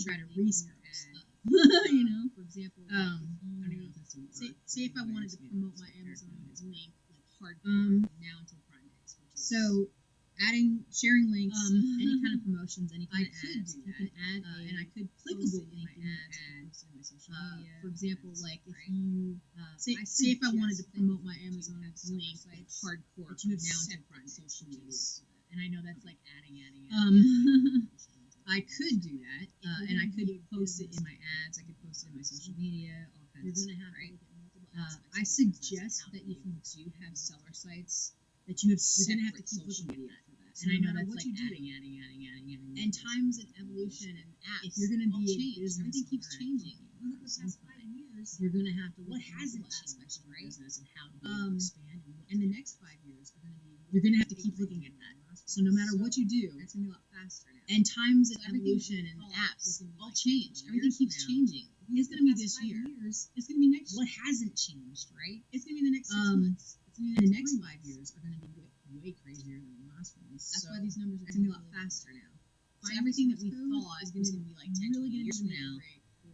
try to resell stuff. For example, say if I wanted to promote my Amazon link like hardcore now until Prime Days, so sharing links, any kind of promotions, any kind of ads, you can add and I could clickable link in my ads in my social media. For example, like if you say if I wanted to promote my Amazon link like hardcore now until Prime social media, and I know that's like adding. I could do that, and I could post it in my ads. I could post it in my social media, all kinds of stuff. Right? I suggest that if you do have seller sites, that you have you're going to have to keep social media for that. And I know that's like adding. And times and evolution and apps. If you're going to be a business, everything keeps changing. Look at the past 5 years. You're going to have to look at what aspects of your business and how to expand. And the next 5 years are going to be. You're going to have to keep looking at that. So no matter what you do, it's going to be a lot faster now. And times and evolution and apps all change. Everything keeps changing. It's going to be this year. It's going to be next year. What hasn't changed, right? It's going to be the next 6 months. And the next 5 years are going to be way crazier than the last ones. That's why these numbers are going to be a lot faster now. So everything that we thought is going to be like 10 years from now,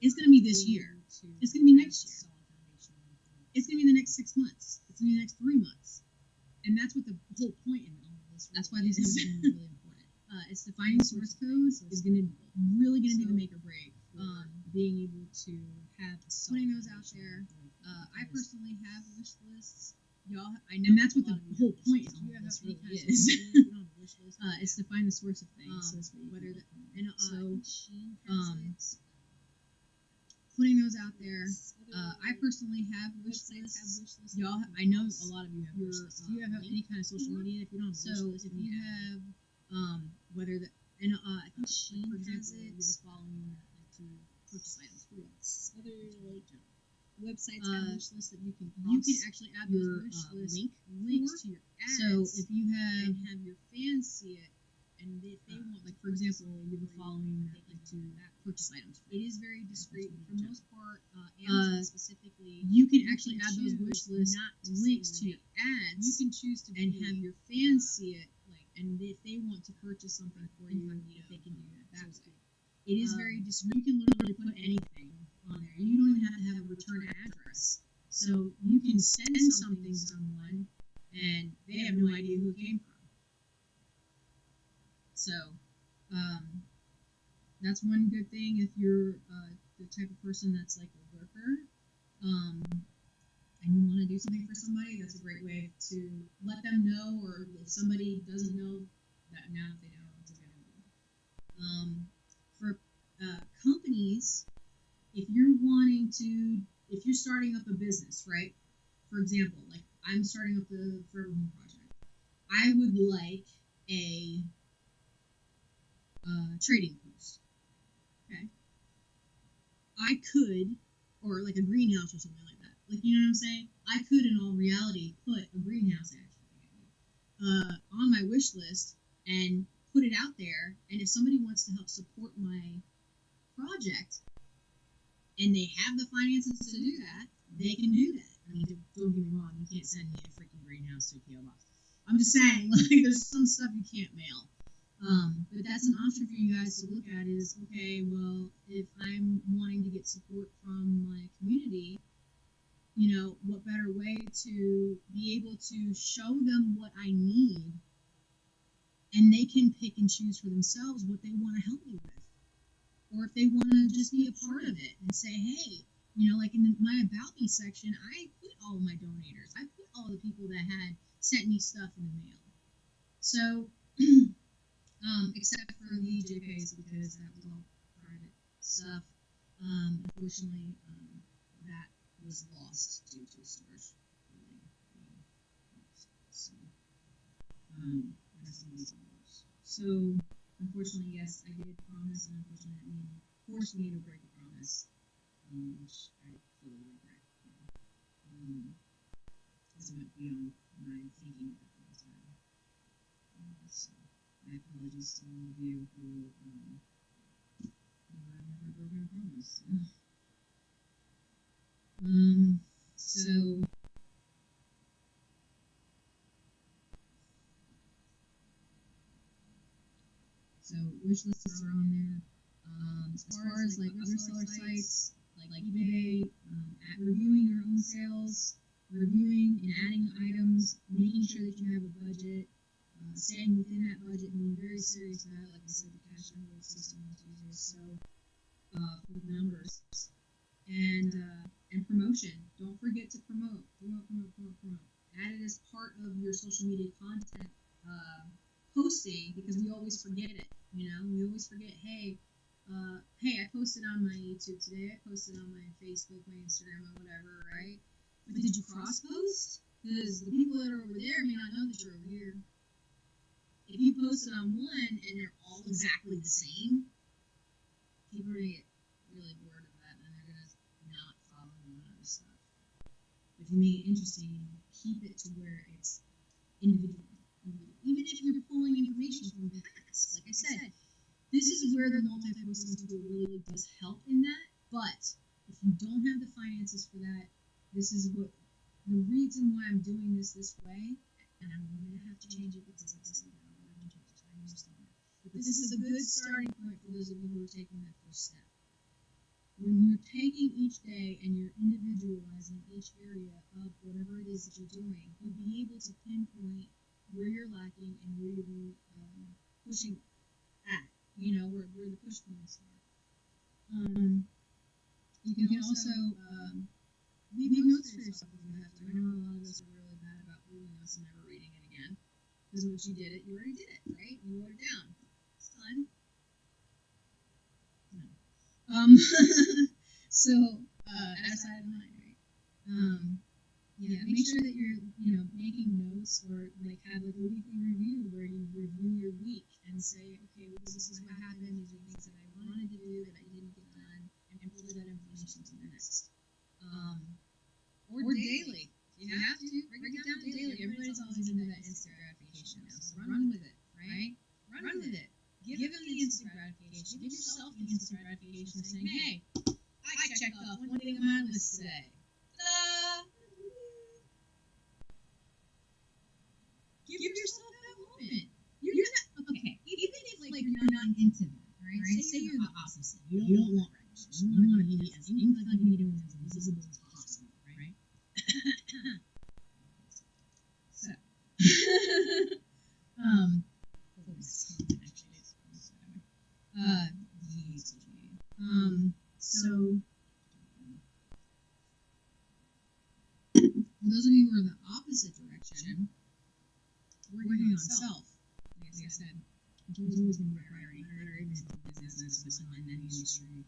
it's going to be this year. It's going to be next year. It's going to be the next 6 months. It's going to be the next 3 months. And that's what the whole point in all of this. That's why these numbers are really important. It's defining source code is really going to be the make or break. Being able to have putting those out there. I personally have wish lists. Y'all, I know, and that's what the whole point of all this really is. It's to find the source of things. Putting those out there. I personally have wish lists. Y'all, I know a lot of you have wish lists. Do you have any kind of social media? If you don't have wish lists, if you have, whether the I think Shein has it. You were following to purchase items. Other like websites have wish lists that you can cross. You can actually add your wish list links to your ads. So if you have your fans see it, and if they want, like for example, you were following to purchase items. It is very discreet. For the most part, Amazon specifically, you can actually add those wish list links to your ads. You can choose to and have your fans see it, and if they want to purchase something for you, they can do that way. It is very discreet. You can literally put anything on there. You don't even have to have a return address. So you can send something to someone, and they have no idea who it came from. So that's one good thing if you're the type of person that's like a lurker, and you want to do something for somebody. That's a great way to let them know, or if somebody doesn't know, that now they know it's a good idea. For companies, if you're starting up a business, right? For example, like I'm starting up the Forever Home Project. I would like a trading post. Okay. I could, or like a greenhouse or something like that. Like, you know what I'm saying? I could, in all reality, put a greenhouse actually on my wish list and put it out there. And if somebody wants to help support my project, and they have the finances to do that, they can do that. I mean, don't get me wrong, you can't send me a freaking greenhouse to a PO box. I'm just saying, like, there's some stuff you can't mail. But that's an option for you guys to look at is, okay, well, if I'm wanting to get support from my community, what better way to be able to show them what I need, and they can pick and choose for themselves what they want to help me with. Or if they want to just be a part of it and say, hey, like in my About Me section, I put all my donators. I put all the people that had sent me stuff in the mail. So, except for the JPays, because that was all private stuff. Unfortunately, that was lost due to storage building being lost. So, rest in peace on those. So, unfortunately, yes, I did promise, and unfortunately, that forced me to break a promise, which I fully regret. Because it went beyond my thinking at the time. So, my apologies to all of you who I've never broken a promise. So wish lists are on there. As far as like other seller sites, like eBay, at reviewing your own sales, reviewing and adding items, making sure that you have a budget, staying within that budget, and being very serious about it. Like I said, the cash envelope system is usually so with numbers and promotion. Don't forget to promote. Add it as part of your social media content posting, because we always forget it. We always forget. Hey, I posted on my YouTube today. I posted on my Facebook, my Instagram, or whatever, right? But did you cross post? Because the people that are over there may not know that you're over here. If you posted on one and they're all exactly the same, people are gonna get really bored of that, and they're gonna not follow you on other stuff. If you make it interesting, keep it to where it's individual. Even if you're pulling information from past, like I said, this is where the multi-posting tool really does help in that. But if you don't have the finances for that, this is what the reason why I'm doing this way, and I'm going to have to change it because, like I said, there are margin changes. I understand that. But this is a good starting point for those of you who are taking that first step. When you're taking each day and you're individualizing each area of whatever it is that you're doing, you'll be able to pinpoint where you're lacking and where you're pushing at, where the push points are. You can also leave notes for yourself if you have to. I know a lot of us are really bad about leaving notes and never reading it again, because once you did it, you already did it, right? You wrote it down. It's done. No. So, outside of mine, right? Make sure that you're, making notes, or like have like a weekly review where you review your week and say, okay, well, this is what happened. These are things that I wanted to do that I didn't get done, and pull that information to the next. Or daily. You have to break it down daily. Everybody's always into that instant gratification now, so run with it, right? Run with it. Give them the instant gratification. Give yourself the instant gratification of saying, hey, I checked off one thing on my list today. Ta-da! Give yourself that moment. You're not, okay, even if like you're not into that, right? Say you're the opposite. You don't want recognition. You want to be as incognito and as invisible as possible, right? So, so for those of you who are in the opposite direction, working on self, like I said, it's always been a priority, no matter even if it's business or someone in any industry.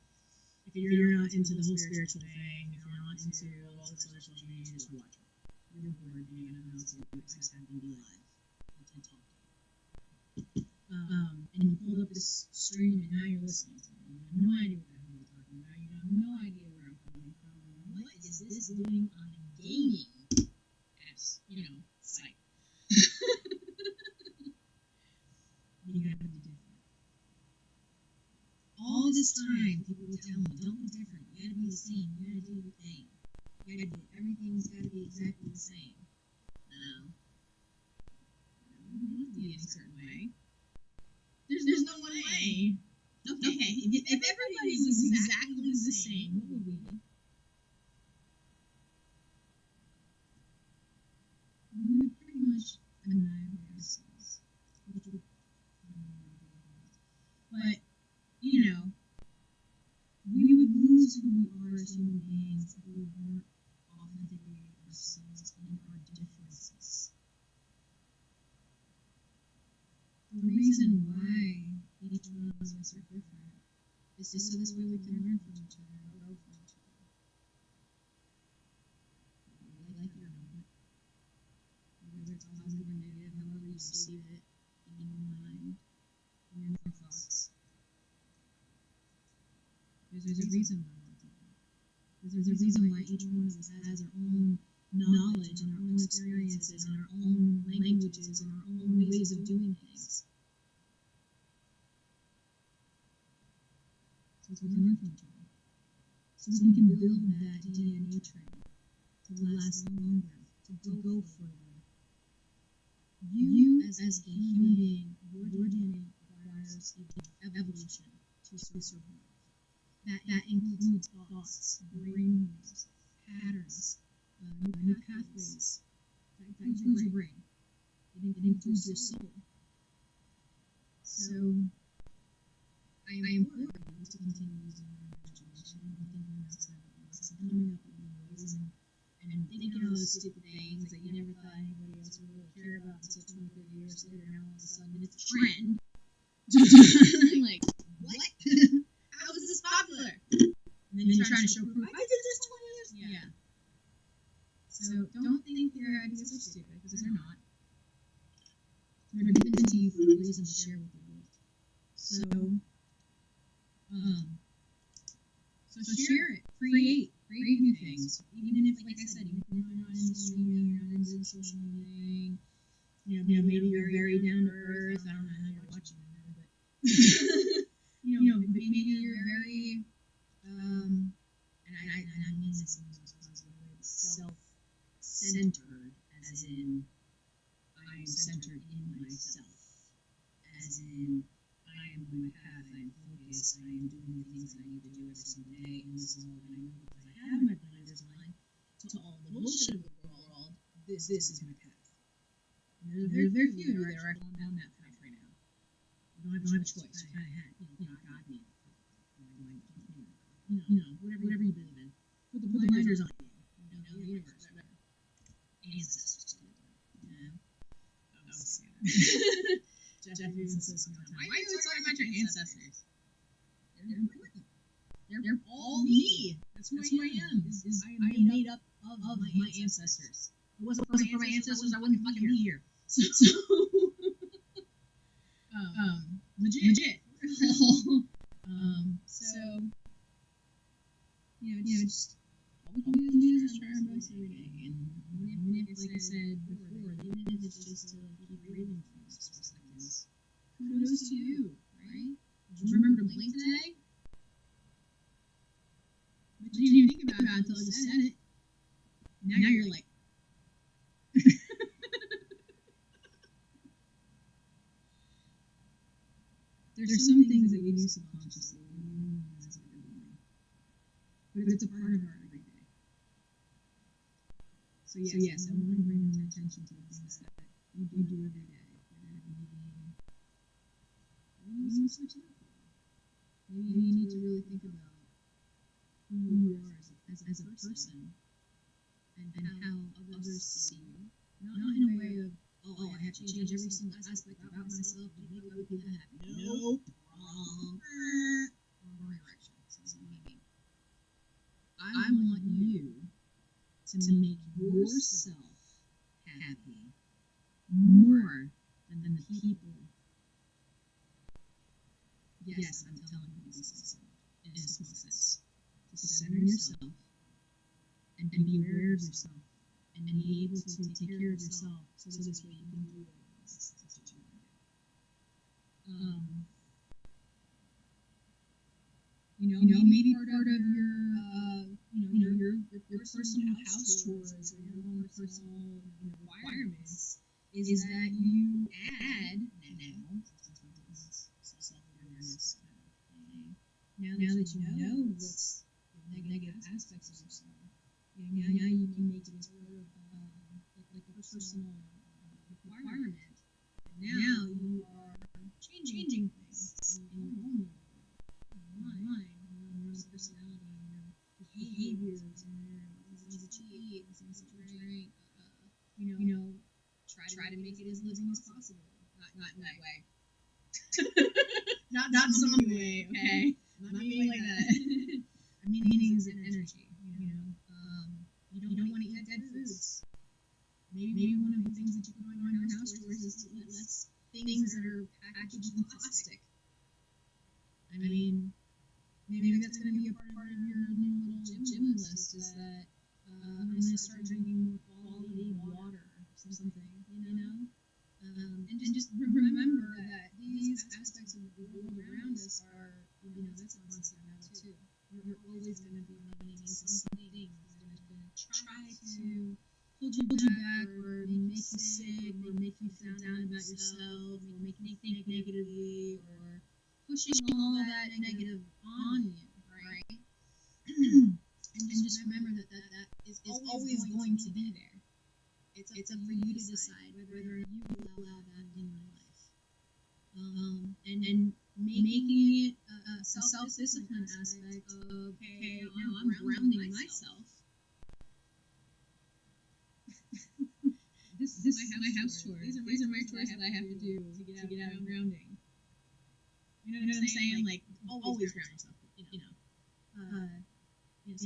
If you're not into the whole spiritual thing, if you're not into all this other social media, just watch it. You're bored and you have nothing else to do except have them be live and talk to you. And you pulled up this stream and now you're listening to me. You have no idea what the hell you're talking about. You have no idea where I'm coming from. What is this doing on a gaming site? You gotta be different. All this time, people would tell me, don't be different. You gotta be the same. You gotta do your thing. everything's got to be exactly the same. No. It doesn't have to be any certain way. There's no one way. Okay. If everybody was exactly the same, what would we be? We would pretty much annihilate ourselves. But, you know, we would lose who we are as human beings if we weren't authentically ourselves in our differences. The reason why each one of us are different is just so this way we can learn from each other and grow from each other. Whether you like it or not, whether it's positive or negative, however you receive it in your mind, in your thoughts. There's a reason why we're different. There's a reason why each one of us has our own knowledge and our own experiences and our own languages and our own ways of doing things. So we can learn from each other. So we can build that DNA trail to last longer, to go further. You as a human being, your DNA requires evolution to survive. That includes thoughts, brainwaves, patterns, new pathways. That includes your brain. It includes your soul. So, I implore you to continue using your imagination and thinking outside the box and coming up with new ways and thinking all those stupid things that you never thought anybody else would really care about until 20, 30 years later. Now all of a sudden it's a trend. Like, what? How is this popular? And then you're trying to show proof. I did this 20 years ago. Yeah. So don't think your ideas are stupid, because they're not. They're given to you for a reason to share with the world. So share it. Create new things. Even if, like I said, even if you're not into streaming, you're not into the social media thing, maybe you're very down to earth. I don't know how you're watching it now, but maybe you're very and I mean this in the most positive way, self-centered, as in I am centered in myself, as in I am on my path, I am focused, I am doing the things that I need to do every single day, and this is all that I know because I have my blinders on to all the bullshit of the world. This is my path. And there are very few of you that are actually on that path right now. You don't have a choice. You kind of had, God made it. Whatever you believe in. Put the blinders on you. The universe, whatever. Ancestors did that. I would say that. Jeff even says sometimes, why are you always talking about your ancestors? They're important. They're all me. That's who I am. I am made up of my ancestors. If it wasn't for my ancestors, I wouldn't fucking be here. So legit. Just all we can do is try our best every day. And even if, like I said before, even if it's just to keep breathing for those 6 seconds, kudos to you, right? Did you remember to blink today? But you didn't even think about it until I just said it. Now you're like, there's some things that we do subconsciously and we don't realize that we're doing. But it's a part of our everyday. So yes, I want to bring more attention to the things that you do every day. Maybe you switch it up. Maybe you need to really think about who you are as a person and how others see you. Not in a way of, I have to change every single aspect about myself to make other people happy. Nope. Wrong direction. So maybe I want you to make yourself happy more than the people. Yes, I'm telling you this in a small sense. To center yourself and be aware of yourself and be able to take care of yourself so this way you can do what it is that you want to do. Maybe part of your your personal house chores or your own personal requirements is that you add now, since we're doing this self-awareness kind of thing, now that you know what's the negative aspects of yourself, now you can make it as part of like a personal requirement. And now you are changing things in your own world, in your mind, in your own personality, in your behaviors, and your things that you eat, things that you drink. Try to make it as living as possible. Not in that way. not zombie way, okay? Not meaning like that. I mean as energy. You don't want to eat dead foods. Maybe one of the things that you can do on your house chores is to eat less things that are packaged in plastic. I mean, maybe that's going to be a part of your new little gym list. Is that I'm going to start drinking more quality water or something, and just remember that these aspects of the world around us are, that's a constant battle too. You're always going to be running into something that's going to try to hold you back or make you sick or make you feel down about yourself or make you think negatively or pushing all that negative on you, right? and just remember that is always going to be there. It's up for you to decide whether you allow that in your life. And making it a self-discipline aspect of, okay, now I'm grounding myself. This is my house chores. These are my chores that I have to do to get out of grounding. You know what I'm saying? Like always ground yourself.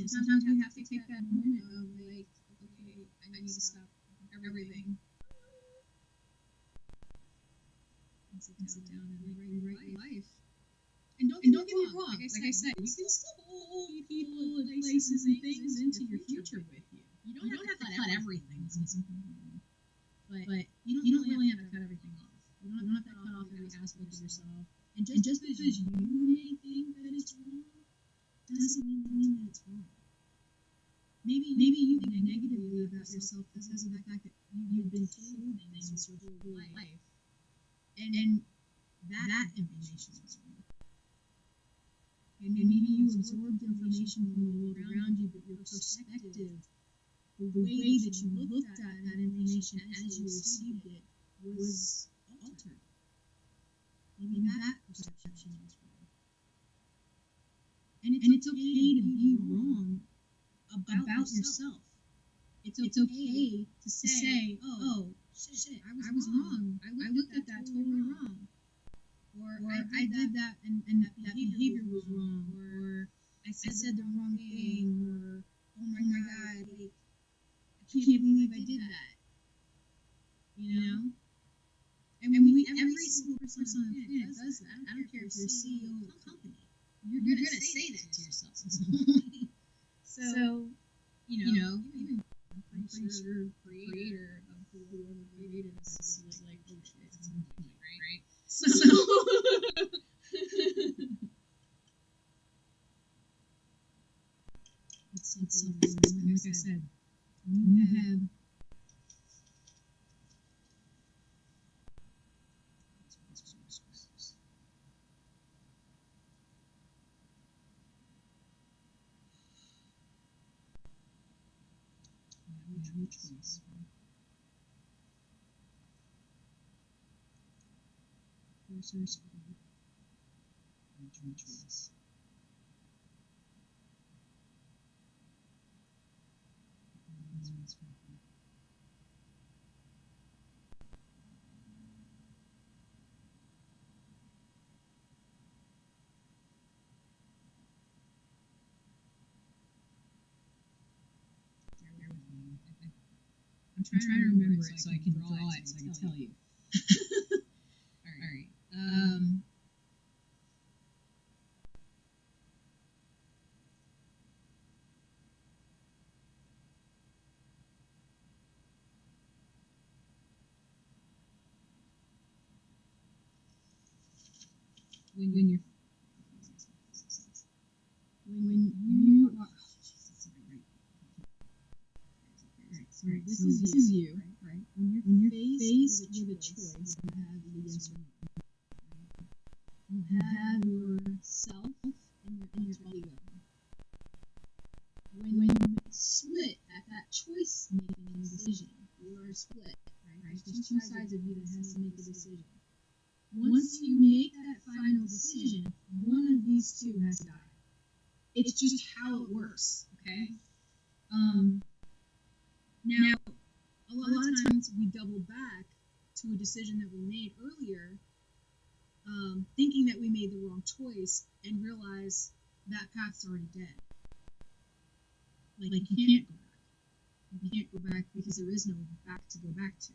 Sometimes we have to take that moment of like, okay, I need to stop everything and sit down and rewrite your life. And don't get me wrong. Like I said, you can still hold people and places and things into your future with you. You don't have to cut everything. But you don't really have to cut everything off. You don't have to cut off every aspect of yourself. And just because you may think that it's wrong, doesn't mean that it's wrong. Maybe you think negatively about yourself because of the fact that you've been told things your whole life. And that information is wrong. And maybe you absorbed information from the world around you, but your perspective, the way that you looked at that information as you received it, was altered. Maybe that perception was wrong. And it's okay to be wrong about yourself. It's okay to say, oh, shit, I was wrong. I looked at that totally wrong. Or I did that and that behavior was wrong. Or I said the wrong thing. Or, oh my God, like, I can't believe I did that. And every single person on the planet does that. I don't care if you're a CEO of a company. You're going to say that to yourself. So, even I'm pretty sure the creator of whoever created this was like, oh shit, at some point, right? So it's self-awareness. And like I said, when you have your choice. Force or support. Your choice. I'm trying to remember it so I can draw it so I can tell you. All right. When you are Okay, this is you, right? When you're faced with a choice, you have the yes or no. Right? You have yourself and your ego. When you split at that choice making decision, you are split, right? There's two sides of you that has to make a decision. Once you make that final decision, one of these two has to die. It's just how it works, okay? Now, a lot of times we double back to a decision that we made earlier, thinking that we made the wrong choice, and realize that path's already dead. Like you can't go back. You can't go back because there is no back to go back to.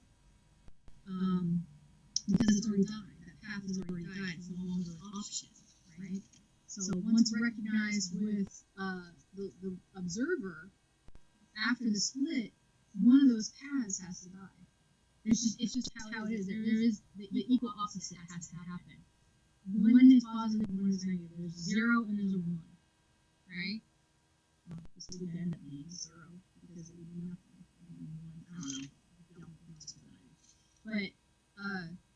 Because it's already died. That path has already died. It's no longer an option, right? So once recognized with the observer, after the split, one of those paths has to die. It's just how it is. There is the equal opposite has to happen. One is positive, one is negative. There's 0 and there's a 1, right? Well, this would end up being 0 because it would be nothing. And 1, I don't know. But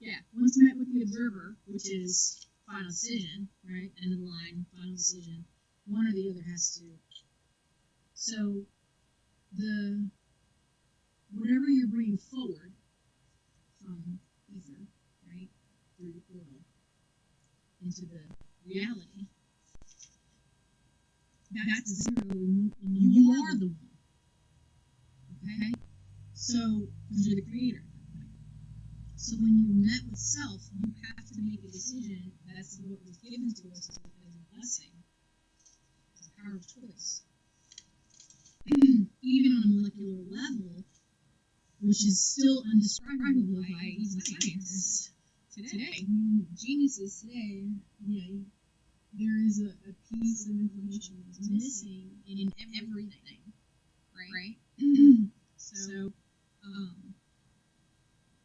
yeah, once met with the observer, which is final decision, right? End of the line, final decision. One or the other has to. So the whatever you're bringing forward from ether, right, through your portal into the reality, that's the 0, and you are the 1. Okay? So, because you're the creator. So when you met with self, you have to make a decision. That's what was given to us as a blessing, as a power of choice. Even on a molecular level, which is still undescribable by even scientists today. Geniuses today, there is a piece of information that's missing in everything, right? So,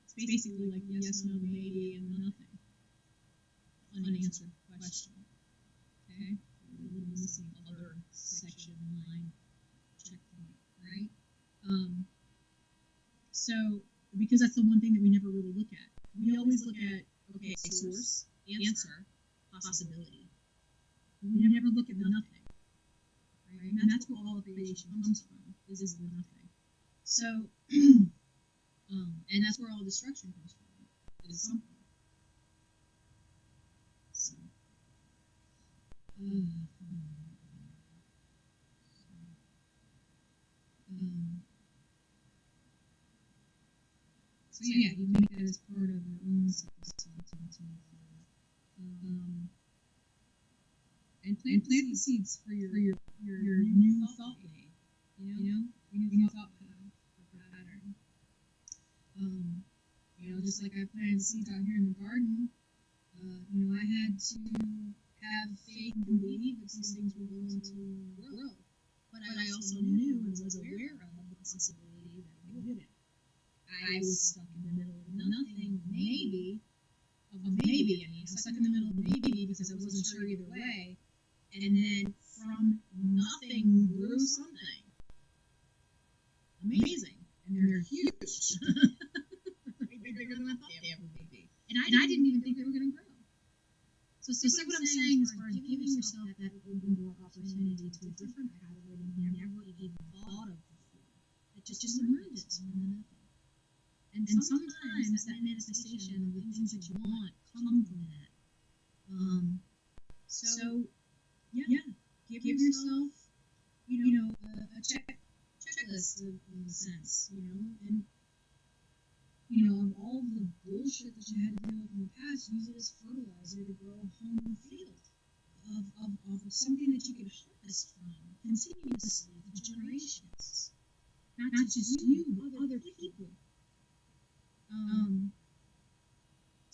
it's basically like yes, no, maybe, and nothing. Unanswered question. Okay? We're missing other section, line, checkpoint, right? So, because that's the one thing that we never really look at. We always look at, okay, source, answer, possibility. We never look at the nothing, right? And that's where all of creation comes from, is the nothing. So, and that's where all destruction comes from, is something. So, so yeah, you make that as part of your own self-responsibility. And plant the seeds for your new thought wave, your new thought pattern. Just like I planted seeds out here in the garden, I had to have faith and believe that these things were going to grow. But I also knew and was aware of the possibility that they wouldn't. I was stuck in the middle of nothing, maybe. I was stuck in the middle of maybe because I wasn't sure either way. And then from nothing grew something amazing. And they're huge. Way bigger than I thought they ever would be. And I didn't even think they were going to grow. So see what I'm saying as far as giving yourself that open door opportunity to a different pathway that you never even thought of before. It just emerges from the nothing. And sometimes that manifestation of the things that you want come from that. So yeah, give yourself, a checklist in a sense, and of all the bullshit that you had to deal with in the past, use it as fertilizer to grow a whole new field of something that you can harvest from continuously for generations. Not just you, but other people.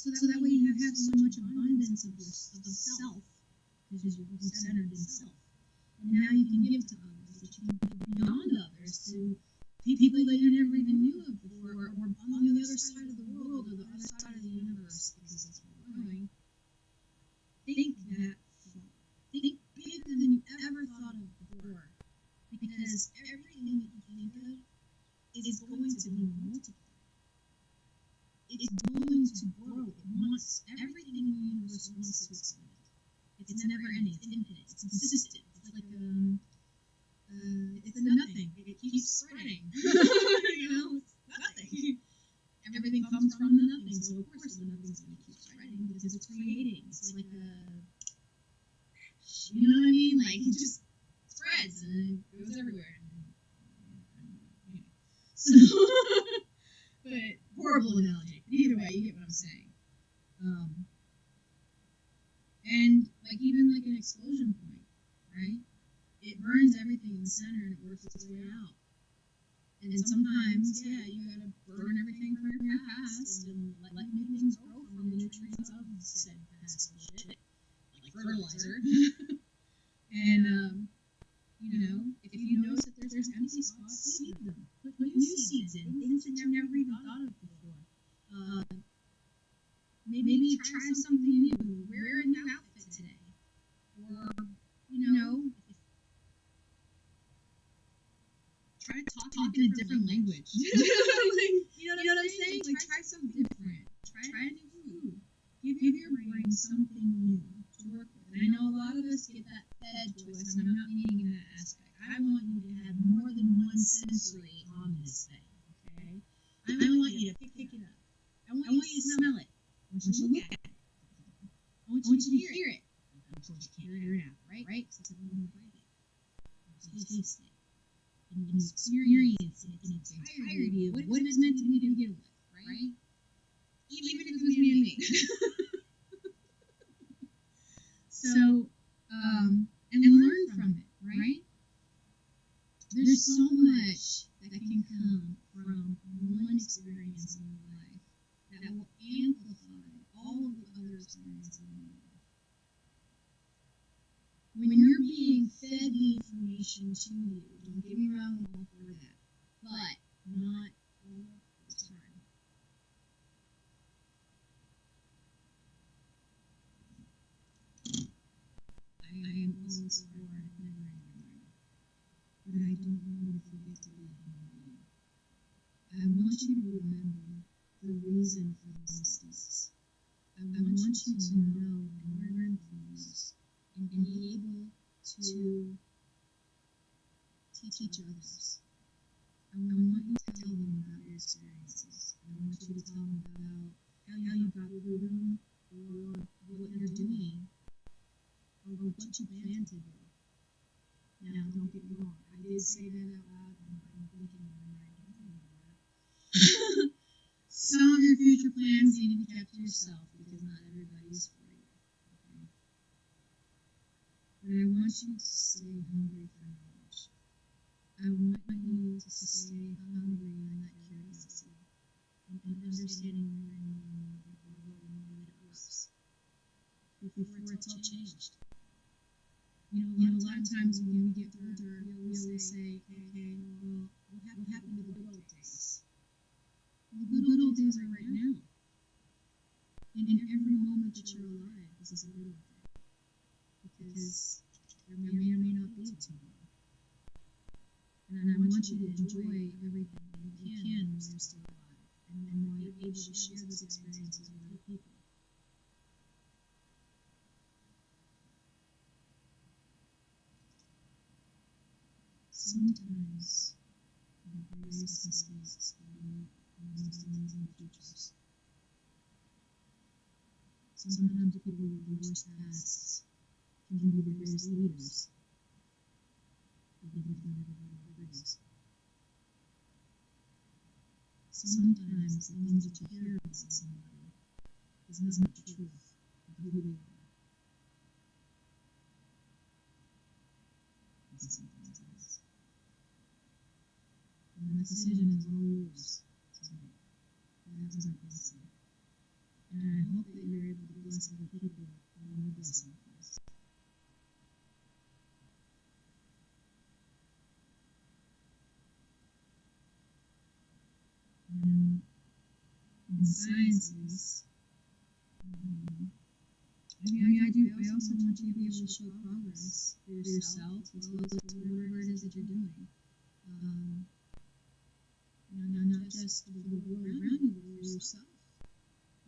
So that way you have so much abundance of self, because you're centered in self. And now you can give to others, that you can give beyond others to people that you never even knew of before, or on the other side of the world, or the other side of the universe, because that's where we're going. Think that far. Think bigger than you ever thought of before. Because everything that you think of is going to be multiplied. It's going to grow. It wants everything in the universe wants to expand. It's never ending. It's infinite. It's consistent. It's like it's the nothing. It keeps spreading. It's nothing. Everything comes from the nothing. So of course the nothing's going to keep spreading because it's creating. It's like you know what I mean? Like it just spreads and it goes everywhere. So, but horrible analogy. Either way, you get what I'm saying. And like even like an explosion point, right? It burns everything in the center and it works its way out. And sometimes, yeah, you gotta burn everything from your past and let new things grow from the nutrients of said past bullshit, like fertilizer. And if you notice that there's empty spots, seed them. Put new seeds in, things that you never even thought of before. Maybe try something new. Wear a new outfit today. Or, try to talk in a different language. You know what I'm saying? Like, try something different. Try a new food. Give your brain something new to work with. And I know a lot of us get that fed to us, and I'm not meaning in that aspect. I want you to have more than one sensory on this thing, okay? I want you to pick it up. I want you to smell it. I want you to look at it. I want you to hear it. Of course, you can't hear it now, right? So I want you to bite it. I want you to taste it. And experience it in its entirety of what it's meant to be to begin with, right? Even if it was man-made. So, and learn from it, right? There's so much that can come from one experience in your life that will amplify all of the other experiences in your life. When you're being fed the information to you, don't get me wrong, I'm all for that, but not all the time. I am always for never-ending learning, but I don't want you to forget to be a human being. I want you to remember the reason for the mistakes. I want you to know and learn from those and be able to teach others. I want you to tell them about your experiences. I want you to tell them about how you got through them or what you're doing or what you plan to do. Now, don't get me wrong. I did say that out loud, and I'm thinking in my mind, don't remember that. Some of your future plans need to be kept to yourself because not everybody's for you. Okay? But I want you to stay hungry for knowledge. I want you to stay hungry in that curiosity and understanding more and more of the world and the way that it works before it's all changed. A lot of times when we get older, we always say, okay, well, what happened to the good old days? Well, the good old days are right now. And in every moment that you're alive, this is a good old day. Because there may or may not be tomorrow. And I want you to enjoy everything that you can while you're still alive. And while you're able to share those experiences with other people. Sometimes the greatest mistakes lead to the most amazing futures. Sometimes people with the worst pasts can be the greatest leaders, even if they're never been the greatest. Sometimes the things that you hear about somebody is not the truth of who they are. And sometimes it is. And that decision is all yours to make. That was my blessing. And I hope that you're able to bless other people when your blessing comes. In sciences, I also want you to be able to show progress for yourself as well as for whatever it is that you're doing. not just for the world around you, but for yourself.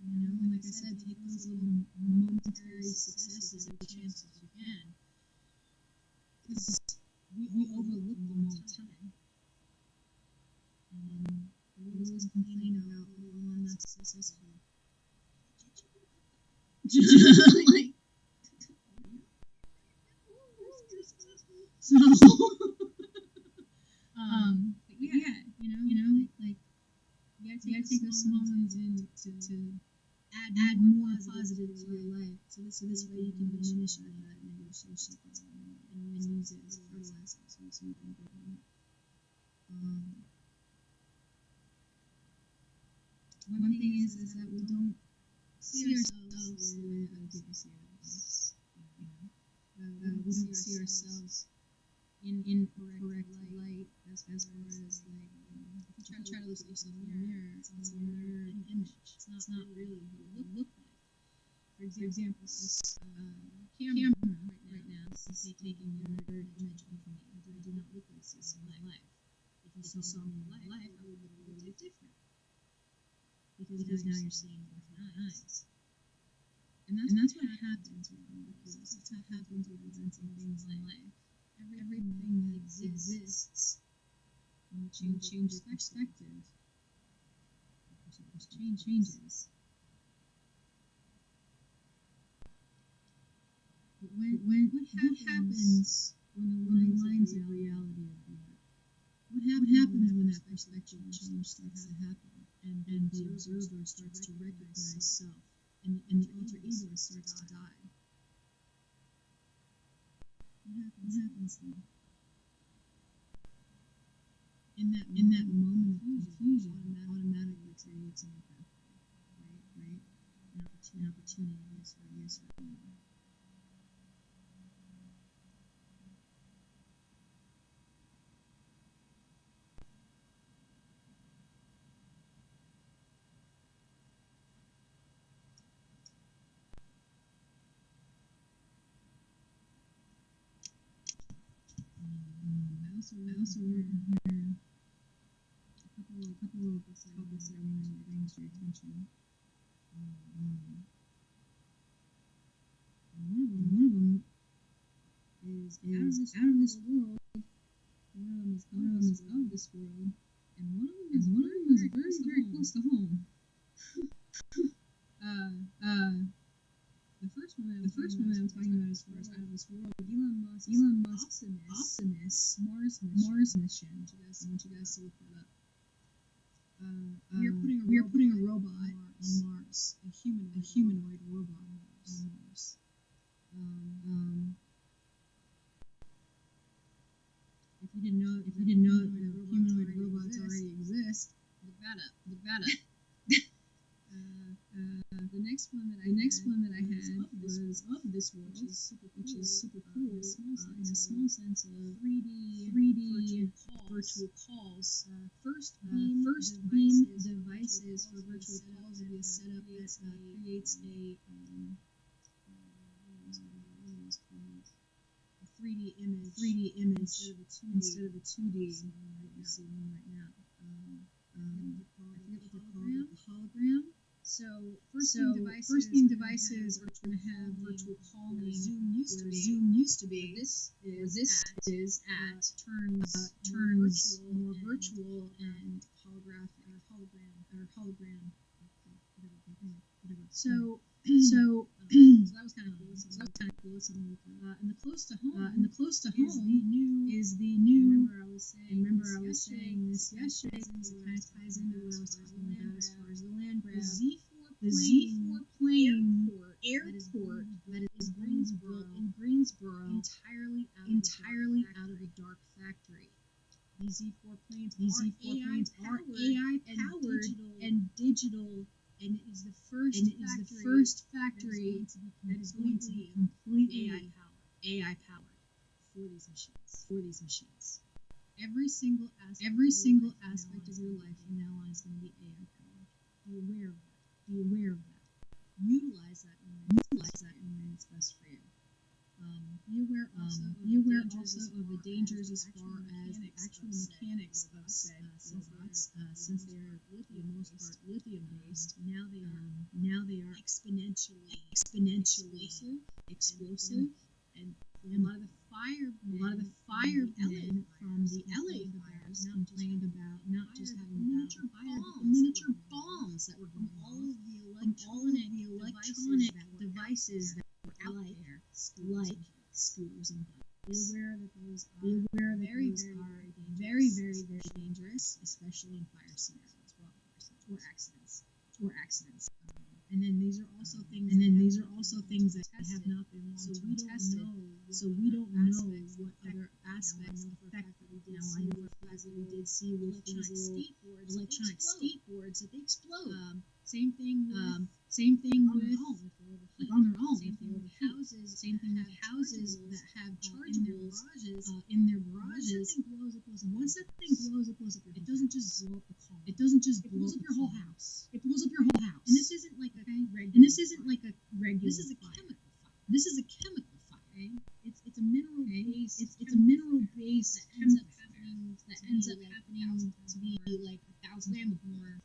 And like I said, take those little momentary successes every chance that you can, because we overlook them all the time. And we always complain about, oh, I'm not successful. Like, so, but yeah, like you gotta take those small ones in to add more positive to your life. So this way you can diminish all that negative shit that's going on, and then use it as fertilizer so you can grow from it. One thing is that we don't see ourselves the way that other people see us. We don't see ourselves in correct light as far as like if you try to look at yourself in the mirror, it's a mirror image. It's not really who you look like. For example, this camera right now is taking a mirror image of me. I do not look like this in my life. If you saw me in my life, I would look a little bit different. Because now you're seeing it with my eyes. And that's what happens with miracles. That's what happens with events and things in life. Everything that exists, when you change your perspective, changes. But what happens when the lines of reality are blurred? What happens when that perspective change starts to happen and the observer starts to recognize self and the alter ego starts to die? What happens then? In that moment of confusion, automatically creates an pathway, right? An opportunity, yes or no. I also wrote in here a couple of topics that I wanted to bring to your attention. And one of them is out of this world. One of them is of this world, and one of them is very close to home. The first one that I'm talking about as far as out of this world, Elon Musk's Optimus Mars mission. I want you guys to look that up. We are putting a robot on Mars, a humanoid robot on Mars. If you didn't know that humanoid robots already exist, look that up. The next one that I had was of this world, which is super cool. In a small sense of 3D virtual calls. First beam devices for virtual calls will be a setup that creates a 3D image instead of a 2D that you see right now. I forget what they're called, a hologram. So first beam devices are going to have virtual calling. Zoom used to be. This is turns more virtual and holographic or hologram. Whatever. So that was kind of cool. And the close to home is the new. Remember I was saying this yesterday. It kind of ties into what I was talking about as far as the land grab. The Z4 plane airport that is built in Greensboro entirely out of a dark factory. These Z4 planes are AI powered and digital. And it is the first factory that is going to be completely AI powered for these machines. Every single aspect of your life from now on is going to be AI powered. Be aware of that. Utilize that in the way it's best for you. Be aware also of the dangers as far as the actual mechanics of said robots, since they are for the most part lithium based. Now they are exponentially explosive, and a lot of the firemen from the LA fires complained about not just having miniature bombs that were from all of the electronic devices that were out there, like scooters and bikes. Be aware that those are very, very, very dangerous, especially in fire scenarios, or accidents. And then these are also things that have not been long-term tested, so we don't know what other aspects affect them. Now I know for a fact that we did see with these electronic skateboards that they explode. Same thing with like on their own. Same thing with houses that have chargeables in their garages. Once that thing blows, it blows up your. It doesn't just blow up the car. It doesn't just blow up your whole house. It blows up your whole house. And this isn't like a regular. This is a chemical fire. Okay? It's a mineral base. It's a mineral base that ends up happening to be like 1,000 more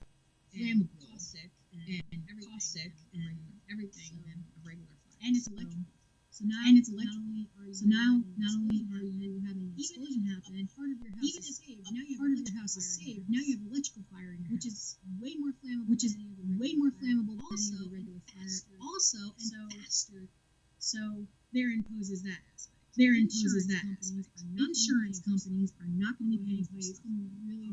flammable, caustic, and everything than a regular fire. And it's electrical. So now not only are you having an explosion happen, part of your house is saved. Now you have electrical fire in your house, which is way more flammable than any other regular fire. Also, and faster. So therein poses that aspect. Insurance companies are not going to be paying for it. It's going to be really,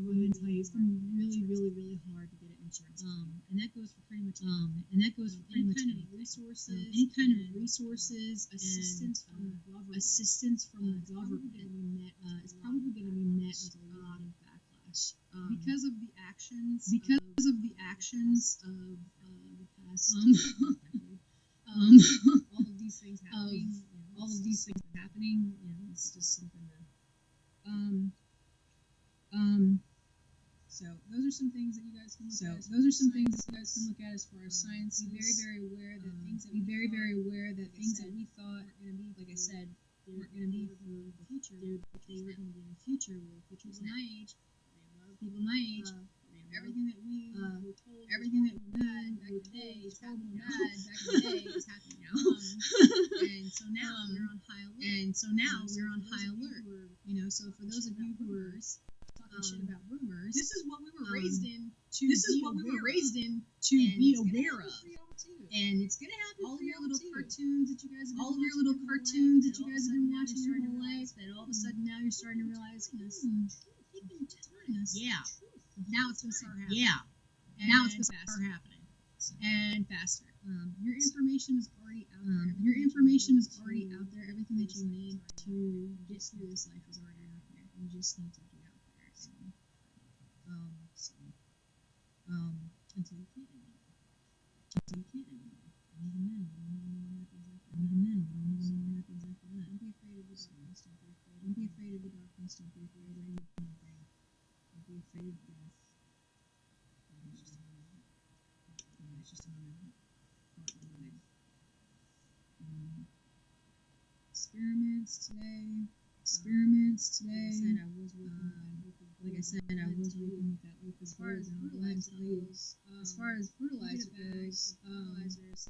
really, really hard to get an insurance. And that goes for pretty much any kind of resources, assistance from the government. It's probably going to be met with a lot of backlash because of the actions of the past. All of these things happening. It's just something to. So those are some things that you guys can look at. As far as science. Be very, very aware that things that we thought were going to be, like I said, they weren't going to be for the future. They were going to be in the future. Where people my age, everything that we were told, everything that we had back in the day is happening now. Is happening now. And so now we're on high alert. So for those of you who are talking shit about boomers, this is what we were raised in to be aware of. And it's gonna happen all of your little cartoons that you guys have been watching your whole life. That all of a sudden now you're starting to realize, they've been telling us. Yeah. Now it's gonna start happening. Yeah. Now it's gonna start happening. And faster. Your information is already out there. Everything that you need to get through this life is already out there. You just need to get out there. Until you can't anymore. And even then, you don't know what happens after that. Don't be afraid of the darkness. Don't be afraid of anything. Don't be afraid of death. It's just another part of life. Experiments today. Like I said, I was working with that locust bird. And I'll go ahead and tell you, as far as fertilizer goes,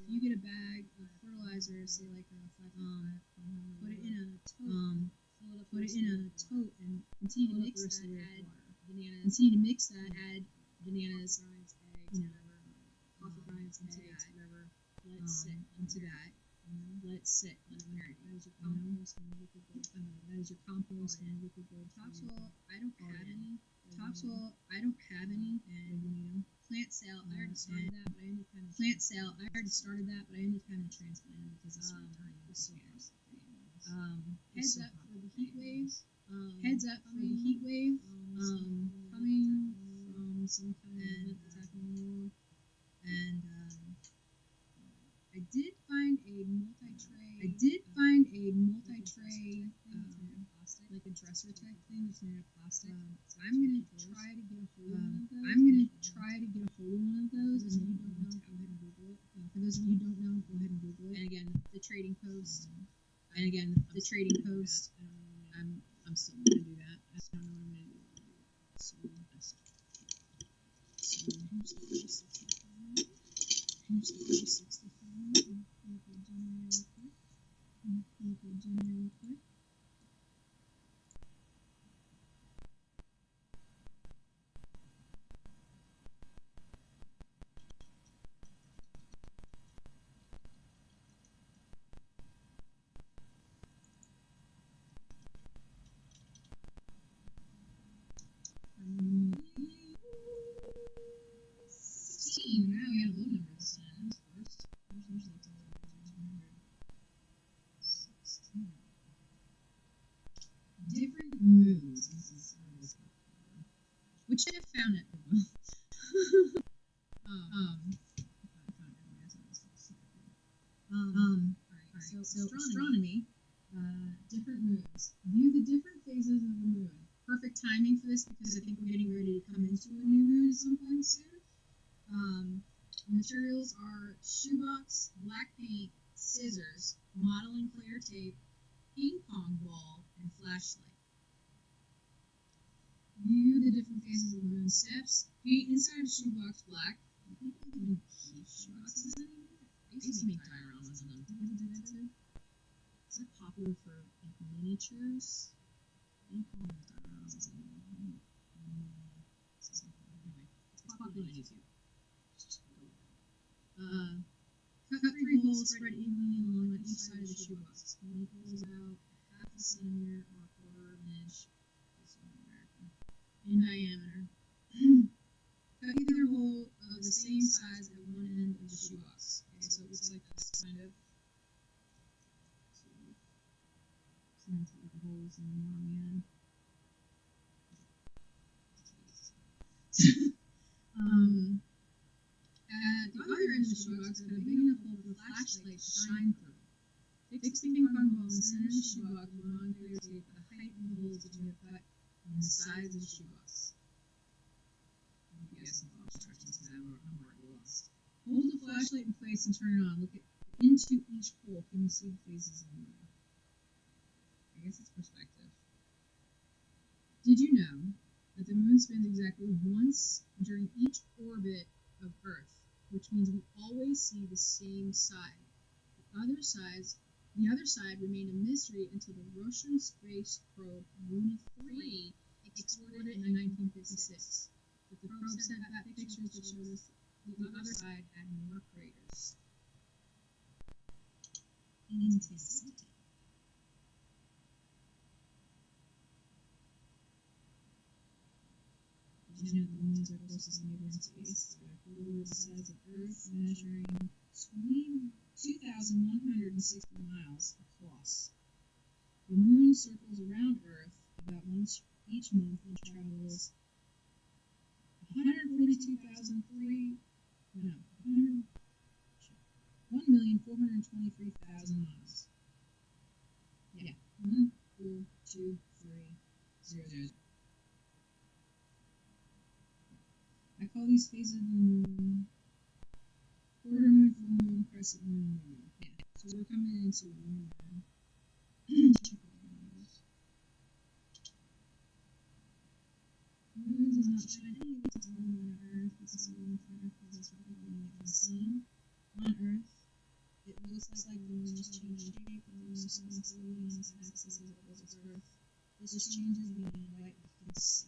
you get a bag of fertilizer, say like a 5.5, put it in a tote, and continue to mix that. Add bananas, eggs, coffee grinds, eggs, whatever. Let it sit into that. Let it sit. Let it marinate. That is your compost and liquid gold. Topsoil, I don't have any. And plant cell, I already started that, but I ended kind of transplanting because it's so tiny. Heads up for the heat wave. Coming from some kind of event that's happening in the world. And I did find a multi-tray, like a dresser type thing that's made of plastic. I'm gonna try to get a hold of one of those. And if you don't know, go ahead and Google it. For those of you who don't know, go ahead and Google it. And again, the trading post. And again, the trading post. I'm still gonna do that. I don't know what I'm gonna do. So here's the 365. Here's the 365. I'm gonna pull up a generator real quick. Um, 16. Now we got a low number this time. First. Usually it's always 200. 16. Different moods. This is which I have found it well. Alright, so astronomy, different moons. View the different phases of the moon. Perfect timing for this because I think we're getting ready to come into a new moon at some point soon. Materials are shoebox, black paint, scissors, modeling clear tape, ping pong ball, and flashlight. View the different phases of the moon steps. Paint inside a shoebox black. I think we can keep shoeboxes anymore. I used to make dioramas on them. Did we do that too? Is that popular for like miniatures? I don't call them dioramas anymore. Anyway, it's popular on YouTube. Just go with it. Cut 3 holes, spread evenly along each side of the shoebox. Make holes about half a centimeter or a quarter of an inch. In diameter. Cut either hole of the same size at one end of the shoebox. Okay, so it looks like this, kind of. So I'm put the holes in the wrong end. At the other end of the shoebox, cut a big enough hole for the flashlight to shine through. Fix the ping pong ball in the center of the shoebox with non-clear tape at the height of the holes that you have cut in the sides of the shoebox. I hope you guys can follow instructions because I'm already lost. Hold the flashlight in place and turn it on. Look into each hole. Can you see the phases of the moon? I guess it's perspective. Did you know that the moon spins exactly once during each orbit of Earth, which means we always see the same side. The other side remained a mystery until the Russian space probe Luna 3 explored it in 1956. But the probe sent back pictures that showed us the other side had more craters. Interesting. Did you know that the moon is our closest neighbor in space? It's about a quarter of the size of Earth, measuring 2,160 miles across. The moon circles around Earth about once each month and travels 1,423,000 miles. Yeah, 1,423,000. I call these phases of the moon quarter moon, full moon, crescent moon, new moon. Yeah, so we're coming into a new moon. Check all the numbers. Moon does not shine any light to the moon on Earth because the moon from Earth causes reflecting light from the sun. On Earth, it looks like the moon has changed shape and the moon spins slowly on its axis as it orbits Earth. This changes the amount of light we can see.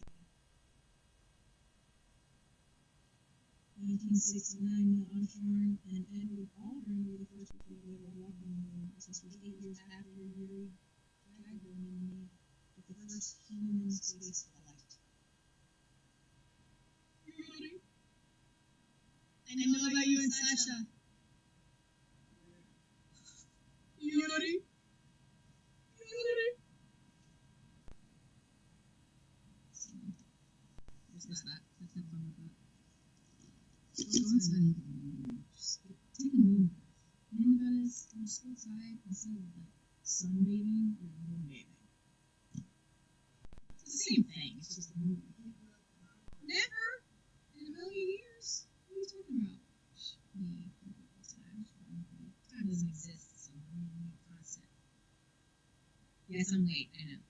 1969, Neil Armstrong and Edward Aldrin were the first people to ever walk on the moon. This was 8 years after Yuri Gagarin made the first human space flight. Yuri! I know about you and Sasha. Yuri! Yuri! So, there's that. Let's have fun with that. Go outside and look at the moon. Just take a moon bath. You know what that is? You just go outside instead of like sunbathing, you're moonbathing. It's the same thing. It's just a moon. Never in a million years. What are you talking about? Me. Time doesn't exist. It's a moon concept. guess I'm late. I know.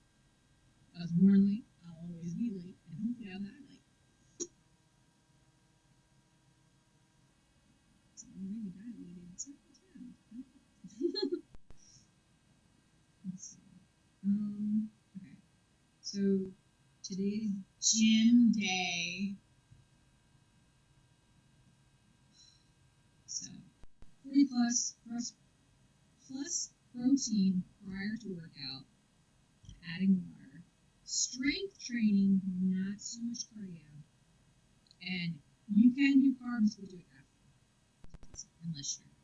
I was born late. I'll always be late, and hopefully I'll die late. So I'm really dilated several times. Let's see. Okay. So today's gym day. So 40 plus protein prior to workout, adding water, strength training, not so much cardio, and you can do carbs but do it after, unless you're,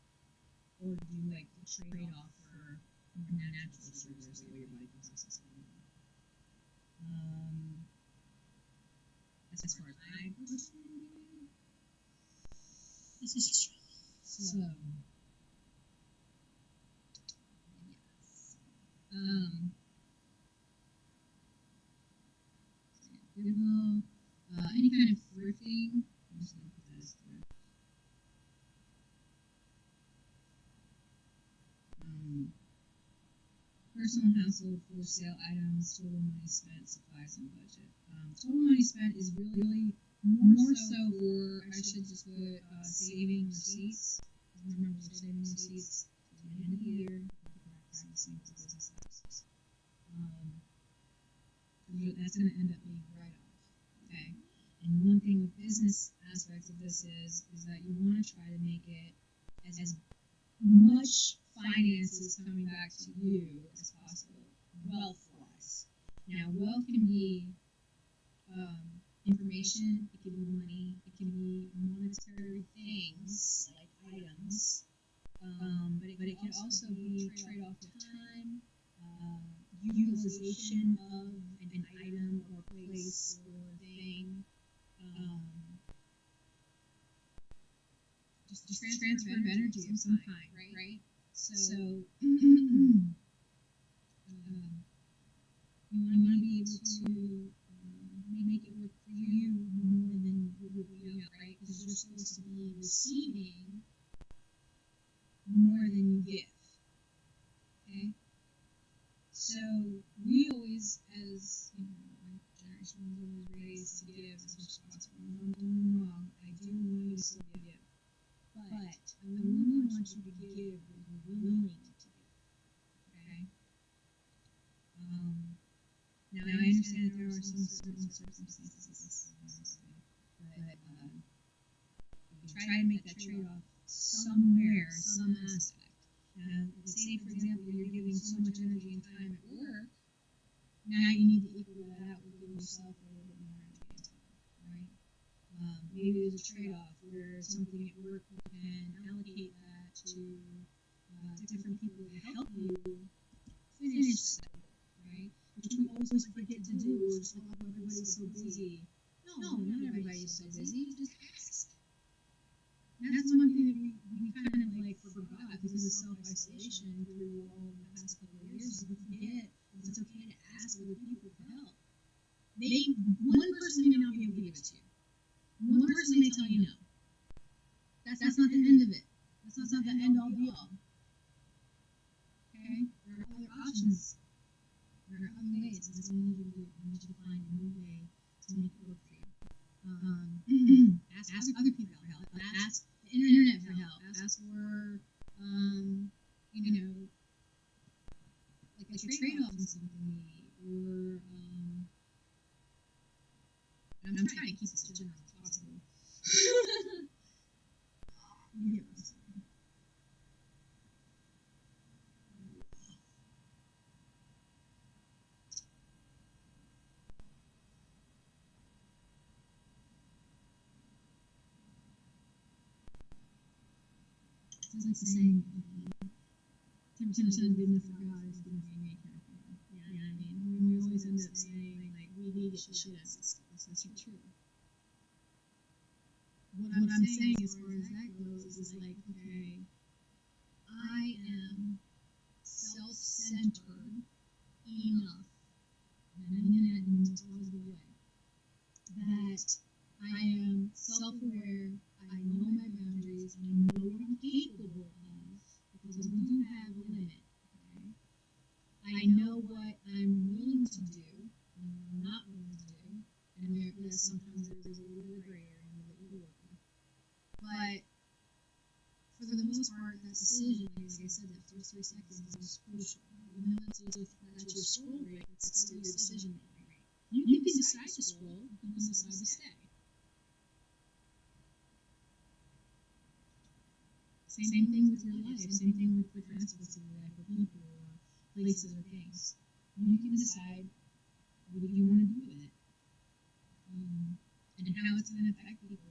or do like the trade off for more natural sugars, that way your body can process it. As far as I personally do, this is true. So, yes. Any kind of thrifting. I'm just gonna put that as thrift. Personal household for sale items, total money spent, supplies, and budget. Total money spent is really more so for, I should just put saving receipts. Remember the saving receipts at the end of the year. Practicing for business taxes. That's going to end up being write-off. Okay. And one thing with business aspects of this is that you want to try to make it as much finances coming back to you as possible, wealth-wise. Now, wealth can be information, it can be money, it can be monetary things like items, but it can also be trade-off of time, utilization of an item or place or thing, just transfer of energy of some kind, right? So you want to be able to make it work for you more than you're putting out, right? Because you're supposed to be receiving more than you give. Okay? So we always, as my generation was always raised to give as much as possible. No, don't get me wrong, I do want you to still give. But I only want you to give what you're willing to give. Okay? Now I understand that there are some certain circumstances, but you try to make that trade-off somewhere, some aspect. Now, say for example you're giving so much energy and time at work, now you need to equal that out with giving yourself a little bit more energy and time, right? Maybe there's a trade-off where something at work you can allocate that to different people to help you finish that work, right? Which we always forget to do. We're just like, oh, everybody's so busy. No, not everybody's so busy. Just ask. That's one thing that we kind of like forgot because of self-isolation through all the past couple of years. We forget that it's okay to ask other people for help. One person may not be able to give it to you. One person may tell you no. That's not the end of it. That's not the end all be all. Okay? There are other options. There are other ways. That's what we need you to do. We need you to find a new way to make it work for you. Ask other people for help. Ask the internet for help. Ask for, like a trade-off in something, or I'm trying to keep this as general as possible. You get what I'm saying. It's like the saying, 10% is good enough for God is good enough for me, kind of thing. You know what I mean? We always end up saying, like, we get the shit out of this stuff. That's not true. What I'm saying as far as that goes is like, okay, I am self-centered enough, and I mean that in the most positive way, that I am self-aware, I know my boundaries, I know what I'm capable of, because we do have a limit, okay? I know what decision, like I said, that first 3 seconds is crucial. Even though it's your scroll rate, it's still your decision making rate. You can decide to scroll, you can decide to stay. Same thing with your life, same thing with different aspects of your life, or people, or places, or things. You can decide what you want to do with it, and how it's going to affect people.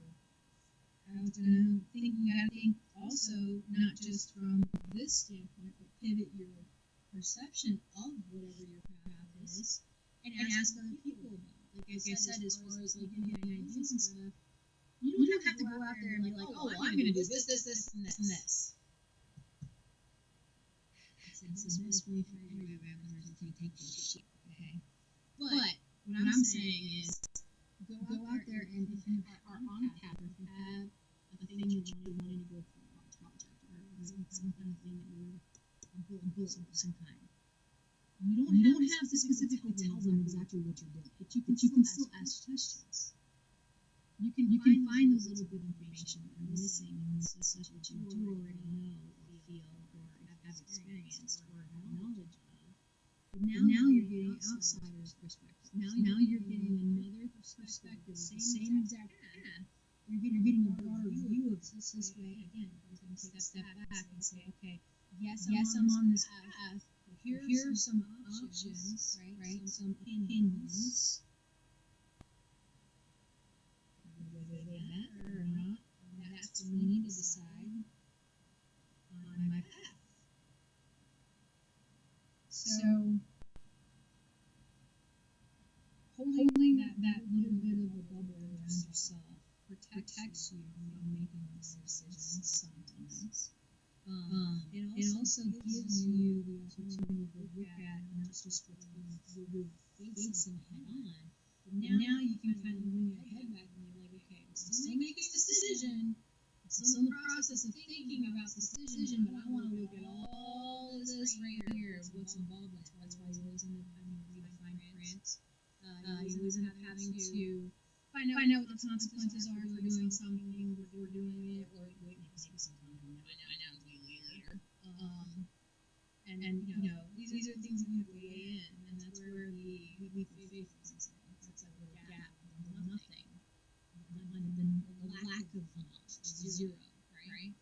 How it's going to think. You got to think also not just from this standpoint, but pivot your perception of whatever your path is, and ask other people about it. Like I said, as far as like getting ideas and stuff. You don't have to go out there and be like, oh, well, I'm going to do this, and this. It's the best way for everybody to take this shit, okay? But what I'm saying is, go out there and if you are on a path, or if you have a thing that you're wanting to go for, a project, or some kind of thing that you're a goal of some kind. You don't have to specifically tell them exactly what you're doing, but you can still ask questions. You can find those little bit of information that are missing in such that you do already know or feel or have experienced or have knowledge of. But now you're getting outsider's perspective. Now you're getting another perspective, the same exact path. You're getting a broader view of this way. Again, you can take a step back and say, okay, yes, I'm on this path. Here are some options, right? Some opinions. Whether they matter or not, that's for me to decide on my path. So, holding that little bit of a bubble around yourself protects you from making those decisions sometimes. It also gives you the opportunity to look at not just what's you're facing head on, but now you can kind of bring your head back and you're like, okay, I'm still making a decision. I'm still in the process of thinking about this decision, but I want to look at all of this right here of what's involved in it. That's why you always end up having to read the fine print. You always end up having to find out what the consequences are for doing something before doing it, or maybe sometimes you find out way later. And you know, these are things that you have to weigh in, and that's where the faith comes in. That's that little gap, nothing, the lack of knowledge, zero, right?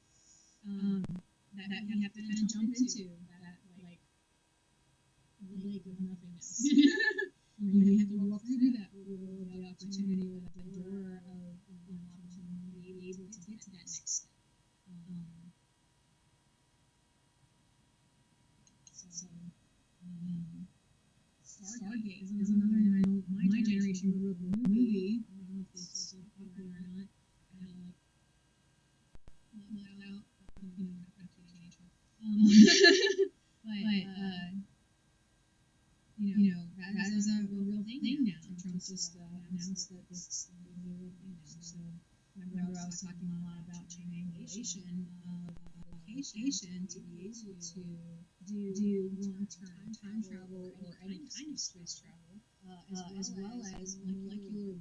That you have to kind of jump into that like lake of nothingness. You have to walk through that portal of the opportunity, or that door of opportunity, to be able to get to that next step. Stargate is another one. I know my generation grew up with a movie. I don't know if this is so popular or not. Kind of like let out, not too teenage. But that is a real thing now. Trump just announced that this is a real thing now. So remember, I was talking a lot about triangulation of location to be able to do long-term time travel or any kind of space travel, as well as molecular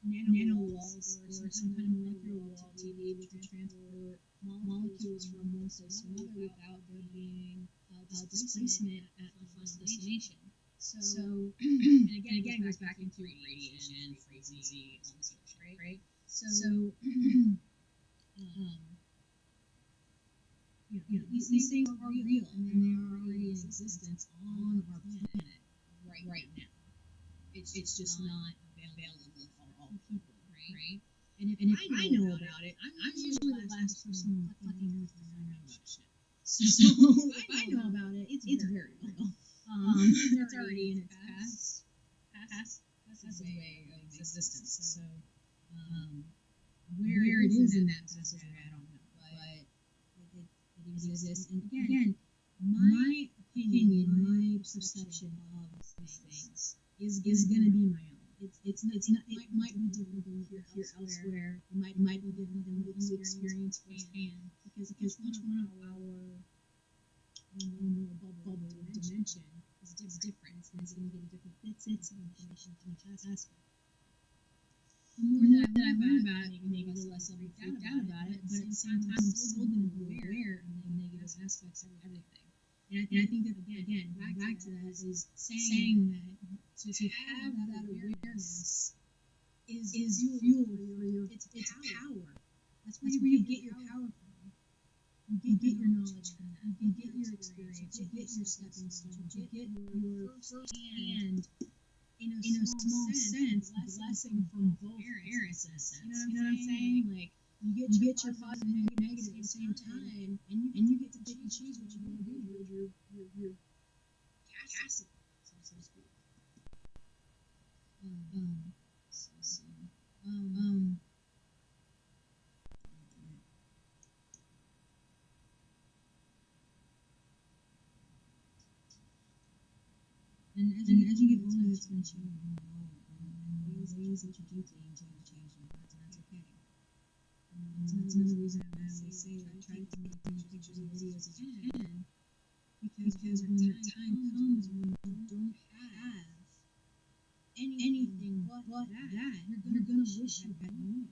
nanowalls or some kind of molecular wall to be able to transport molecules from one place to another without there being displacement at the final destination. So and again goes back into radiation, frequency, all this other shit, right? So these things are real, and they are already in existence on our planet right now. It's just not available for all people, right? And if I know about it, I'm usually the last person on the fucking earth to find out about shit. So if I know about it, it's very real. It's already in its passageway of existence. So where it is in that passageway, I don't know, but it exists. And again, my opinion, my perception of these things is going to be my own. It's not. It might be different than what you hear elsewhere. It might be different than what you experience firsthand. Because each one of our normal bubble dimension is different. And it's going to get different bits of information from each aspect. The more more that I learn about it, maybe the less I'll be freaked out about it. But at the same time, I'm still going to be aware of the negative aspects of everything. And I think that, again, back to that is saying that to have that awareness is fuel for your it's power. That's where you get your power from. You get your knowledge from that. You get your experience. You get your stepping stones. You get your first hand, in a small sense, blessing from both parents. You know what I'm saying? Like you get your positive and negative at the same time, and you get to pick and choose what you want to do with your castle, so to speak. So And as you get older, it's going to change and evolve. And ways that you do things, you have to change your words, and that's okay. That's another reason I always say that try to take as many pictures and videos as you can, because when that time comes when you don't have anything but that, you're going to wish you had more.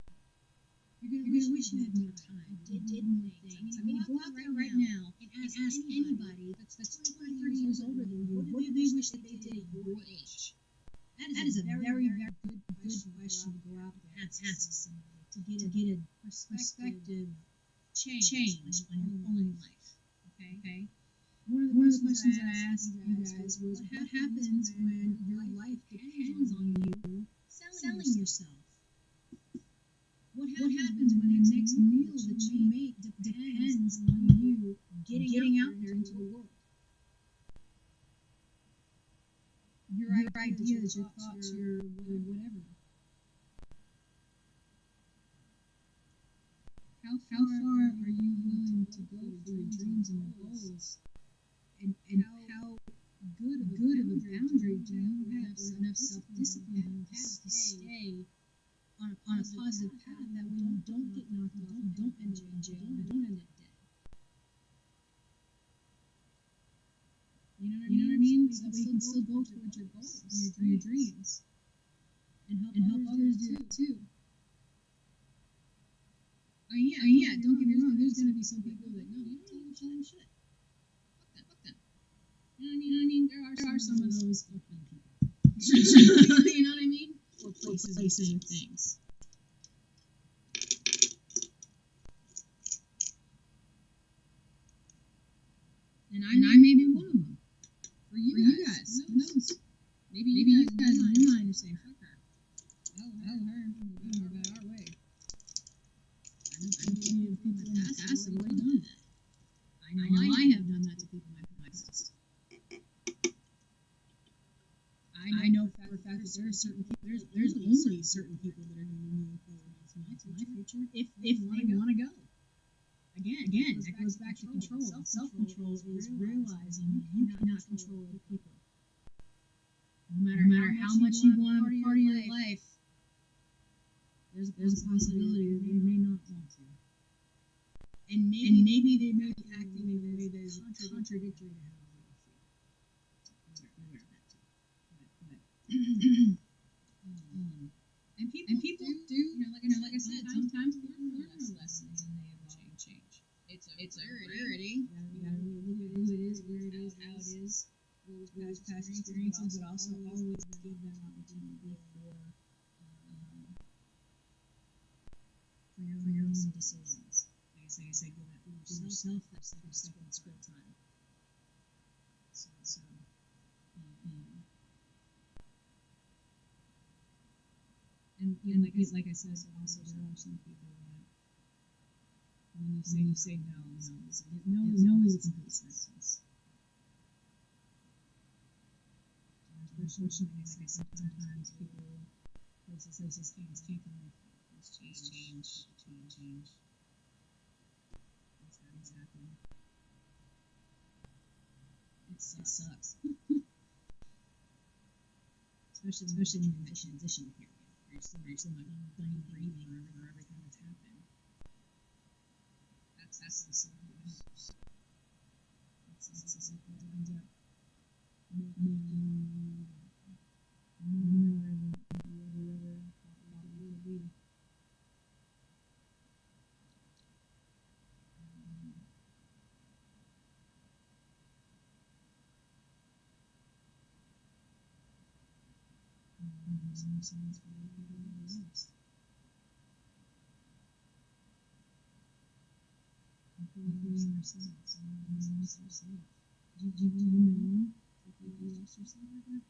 You're going to wish you had more time, did more things. I mean, go out there right now and ask anybody that's 20, 30 years older than you, what do they wish that they did at your age? That is a very, very good question to go out there and ask somebody to get a perspective change on your own life. Okay? One of the questions I asked you guys was, what happens when your life depends on you selling yourself? What happens when the next meal that you make depends on you getting out there into the world? Your ideas, your thoughts, your whatever. How far are you willing to go for your dreams and your goals? And how good of a boundary do you have, or enough self-discipline to stay on a positive path, that way you don't get knocked off, you don't end up in jail, you don't end up dead. You know what I mean? So you can still go towards your goals, your dreams, and help others do that too. Yeah, don't get me wrong, there's going to be some people that, no, you don't tell them shit. Fuck them. You know what I mean? There are some of those fuck them people. You know what I mean? Or places and things. And I may be one of them. For you guys. Who knows? Maybe you guys in your mind are saying, fuck her. Hell her. We're going about our way. I know plenty of people in the past that have already done that. I know I have done that to people in my past. I know for a fact that there are certain people, there's only certain people that are going to be moving forward into my future if they want to go. Again, that goes back to control. Self-control is realizing that you cannot control other people. No matter how much you want to be part of your life, there's a possibility that they may not want to. And maybe they may be acting in a way that is contradictory to how they feel. Aware of that too. And people do, like I said, sometimes learn their lessons and they evolve and change. It's a rarity. You gotta really look at who it is, where it is, how it is, what was past experiences, but also always give that opportunity for your own decisions. Like I say, go that for yourself. That's like second scroll time. So. And like I said, also there are some people that when you say no is a complete sentence. Unfortunately, like I said, sometimes places, things can't come with change. It's happening. It sucks. Especially in the transition period. You're still not done breathing or everything that's happened. That's the cycle that helps. That's the cycle that ends up making you more than you ever thought you could be. Some signs for other people to rest. Including ourselves. We lost ourselves. Do you know that you lost yourself ever?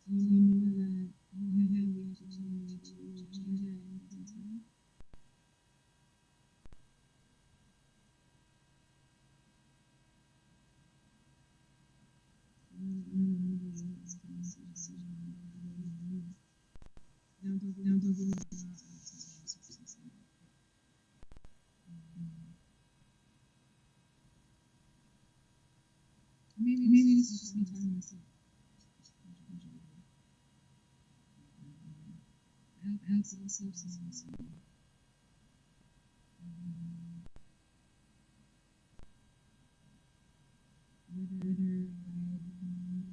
Do you know that you have the opportunity to change that at any point in time? Now don't get me wrong, maybe this is just me talking to myself. I have some substance. Whether I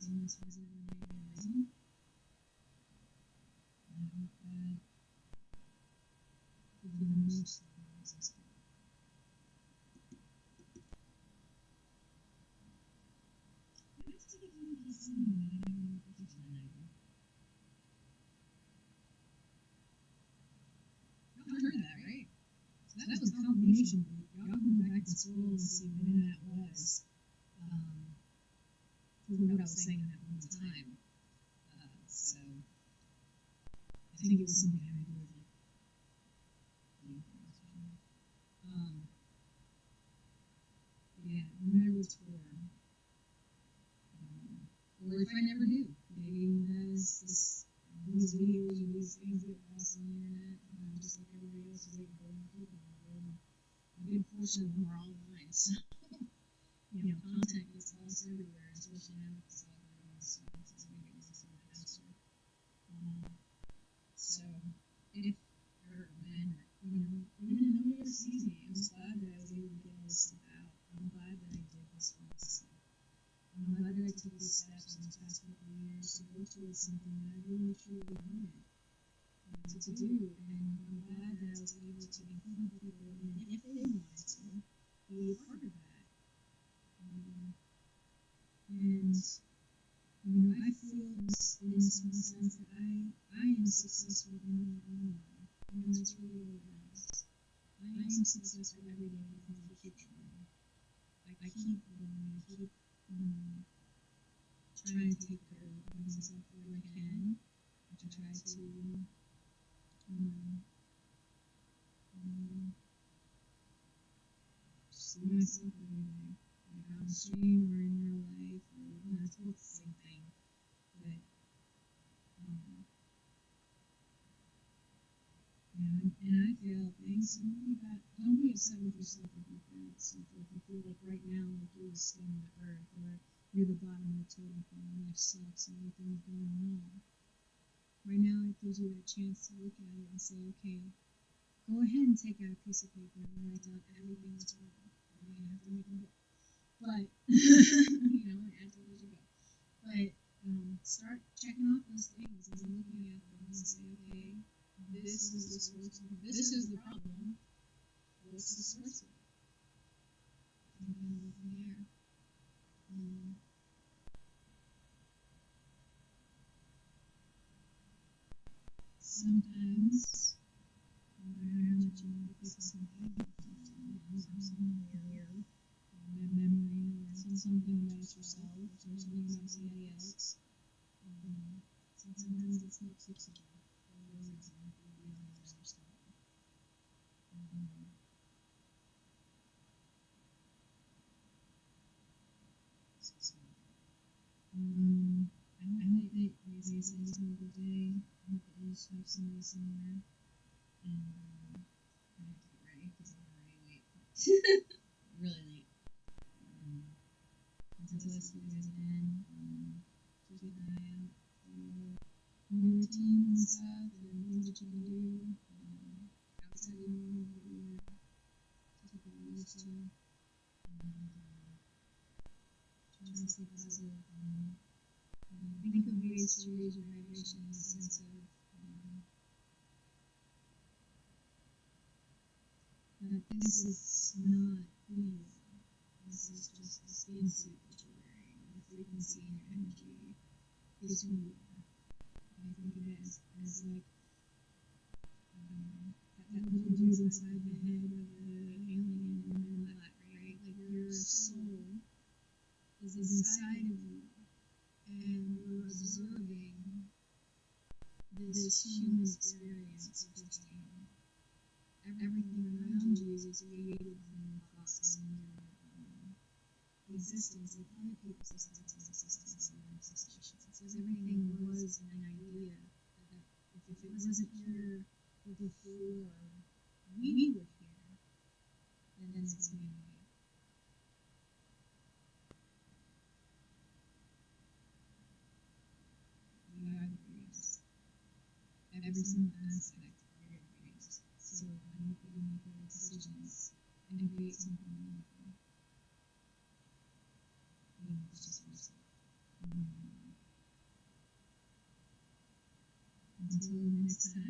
in this visit or maybe a reason. I hope that for the most of it existed. I have to take one piece in that I have no protection on. Y'all heard that, right? So that was confirmation. Y'all can go back and scroll and see when that was. For what I was saying at that one time. So I think it was something having to do with yeah, no matter what it's for. Or if I never do, maybe as these videos or these things get lost on the internet, just like everybody else is like billion people in the world. A good portion of them are online, so content gets lost everywhere, especially now with this algorithm, so it's maybe lost even faster. So if or when, even if nobody ever sees me, I'm just glad that I was able to get all this stuff out. I'm glad that I did this for myself. I'm glad that I took these steps in these past couple of years to work towards something that I really truly wanted to do, and I'm glad that I was able to include people in, if they wanted to, be a part of that. And I feel in a small sense that I am successful in my own life, and that's really all it matters. I am successful every day because I keep trying. I keep going. I keep trying to take care of myself when I can. I try to see myself every day, like on the stream or in real life, or it's both the same thing. But and I feel things. Don't be upset with yourself if you feel stuff. If you feel like right now, like you're the scum of the earth, or you're the bottom of the totem pole, and life sucks and everything's going wrong. Right now, it gives you that chance to look at it and say, okay, go ahead and take out a piece of paper and write down everything that's wrong. You might have to make a book, but and add to it as you go. But start checking off those things and looking at them and say, okay, this is the source. This is the problem. What's the source of it? And kind of go from there. Sometimes, no matter how much you want to fix something, something weird, a memory, or something about yourself, or something about somebody else, sometimes it's not fixable for a reason, beyond your understanding. I hope that you guys have a good day. I hope that you just have somebody somewhere. And I have to get ready because I'm already late. Really late. Until I see you guys again, keep an eye out for new routines and stuff and things that you can do outside of normal that you're typically used to. And try to stay positive and think of ways to raise your vibration in the sense of that this is not who you are. This is just the skin suit that you're wearing. The frequency and your energy is who you are. I think of it as like that little dude inside the head of the alien in Men in Black, right? Like your soul is inside of you, and you're observing this human experience firsthand. Everything around you is created from your thoughts and your existence, like other people's thoughts and existence and manifestations. Everything was an idea that if it wasn't here before we were here, then it's man-made. We are the greatest. Every single aspect, we are the greatest. So I hope that you make better decisions and create something wonderful. Even if it's just for yourself. Until next time.